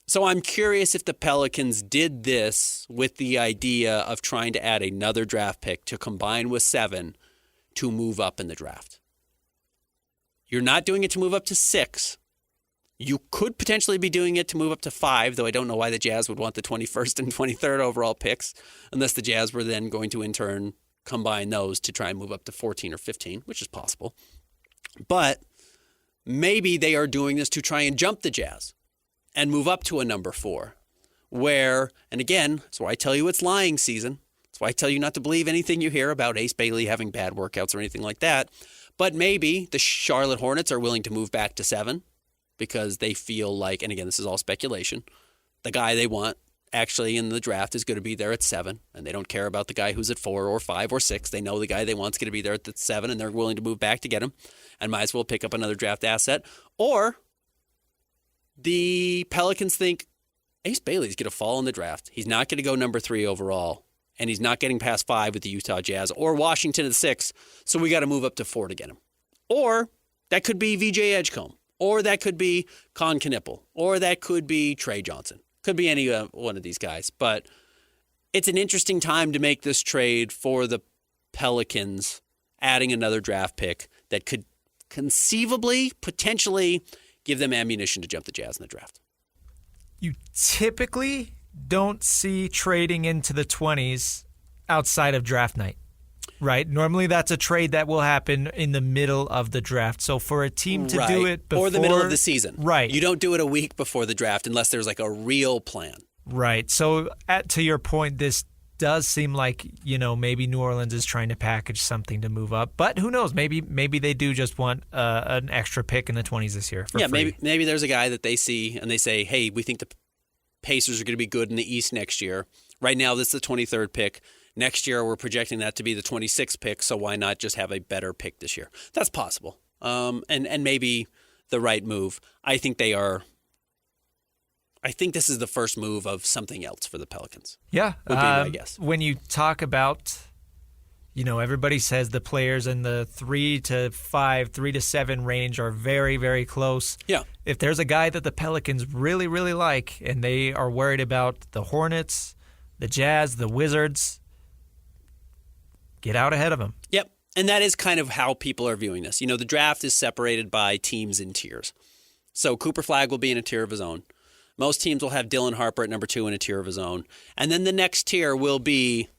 So I'm curious if the Pelicans did this with the idea of trying to add another draft pick to combine with 7 to move up in the draft. You're not doing it to move up to 6. You could potentially be doing it to move up to 5, though I don't know why the Jazz would want the 21st and 23rd overall picks, unless the Jazz were then going to in turn combine those to try and move up to 14 or 15, which is possible. But maybe they are doing this to try and jump the Jazz and move up to a number 4, where, and again, that's why I tell you it's lying season. That's why I tell you not to believe anything you hear about Ace Bailey having bad workouts or anything like that. But maybe the Charlotte Hornets are willing to move back to 7 because they feel like, and again, this is all speculation, the guy they want actually in the draft is going to be there at 7, and they don't care about the guy who's at 4 or 5 or 6. They know the guy they want is going to be there at the 7, and they're willing to move back to get him and might as well pick up another draft asset. Or the Pelicans think Ace Bailey's going to fall in the draft. He's not going to go number 3 overall, and he's not getting past 5 with the Utah Jazz or Washington at 6, so we got to move up to 4 to get him. Or that could be VJ Edgecombe, or that could be Con Knipple, or that could be Trey Johnson. Could be any one of these guys. But it's an interesting time to make this trade for the Pelicans, adding another draft pick that could conceivably, potentially give them ammunition to jump the Jazz in the draft. You typically don't see trading into the 20s outside of draft night, right? Normally that's a trade that will happen in the middle of the draft. So for a team to do it before... Or the middle of the season. Right. You don't do it a week before the draft unless there's like a real plan. Right. So to your point, this does seem like, maybe New Orleans is trying to package something to move up. But who knows? Maybe they do just want an extra pick in the 20s this year for free. Maybe there's a guy that they see and they say, hey, we think the Pacers are going to be good in the East next year. Right now, this is the 23rd pick. Next year, we're projecting that to be the 26th pick, so why not just have a better pick this year? That's possible. And maybe the right move. I think this is the first move of something else for the Pelicans. Yeah. Would be my guess. When you talk about, everybody says the players in the 3 to 5, 3 to 7 range are very, very close. Yeah. If there's a guy that the Pelicans really, really like, and they are worried about the Hornets, the Jazz, the Wizards, get out ahead of them. Yep. And that is kind of how people are viewing this. The draft is separated by teams in tiers. So Cooper Flagg will be in a tier of his own. Most teams will have Dylan Harper at number 2 in a tier of his own. And then the next tier will be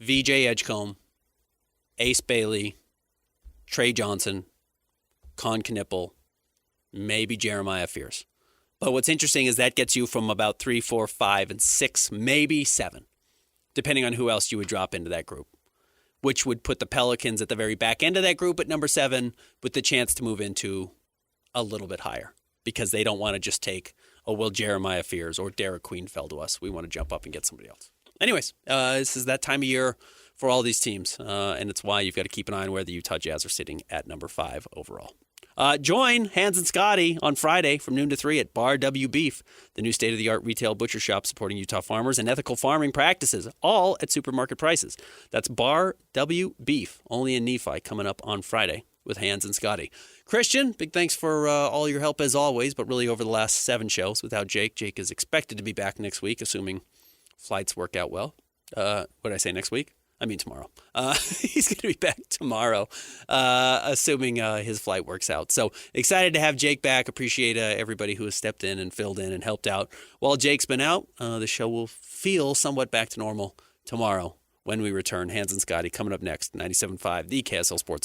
VJ Edgecombe, Ace Bailey, Trey Johnson, Con Knipple, maybe Jeremiah Fierce. But what's interesting is that gets you from about 3, 4, 5, and 6, maybe 7, depending on who else you would drop into that group, which would put the Pelicans at the very back end of that group at number 7 with the chance to move into a little bit higher because they don't want to just take, Jeremiah Fierce or Derek Queen fell to us. We want to jump up and get somebody else. Anyways, this is that time of year for all these teams, and it's why you've got to keep an eye on where the Utah Jazz are sitting at number 5 overall. Join Hans and Scotty on Friday from noon to 3 at Bar W Beef, the new state-of-the-art retail butcher shop supporting Utah farmers and ethical farming practices, all at supermarket prices. That's Bar W Beef, only in Nephi, coming up on Friday with Hans and Scotty. Christian, big thanks for all your help as always, but really over the last 7 shows without Jake. Jake is expected to be back next week, assuming flights work out well. What did I say, next week? I mean tomorrow. He's going to be back tomorrow, assuming his flight works out. So excited to have Jake back. Appreciate everybody who has stepped in and filled in and helped out. While Jake's been out, the show will feel somewhat back to normal tomorrow when we return. Hans and Scotty coming up next, 97.5, the KSL Sports Zone.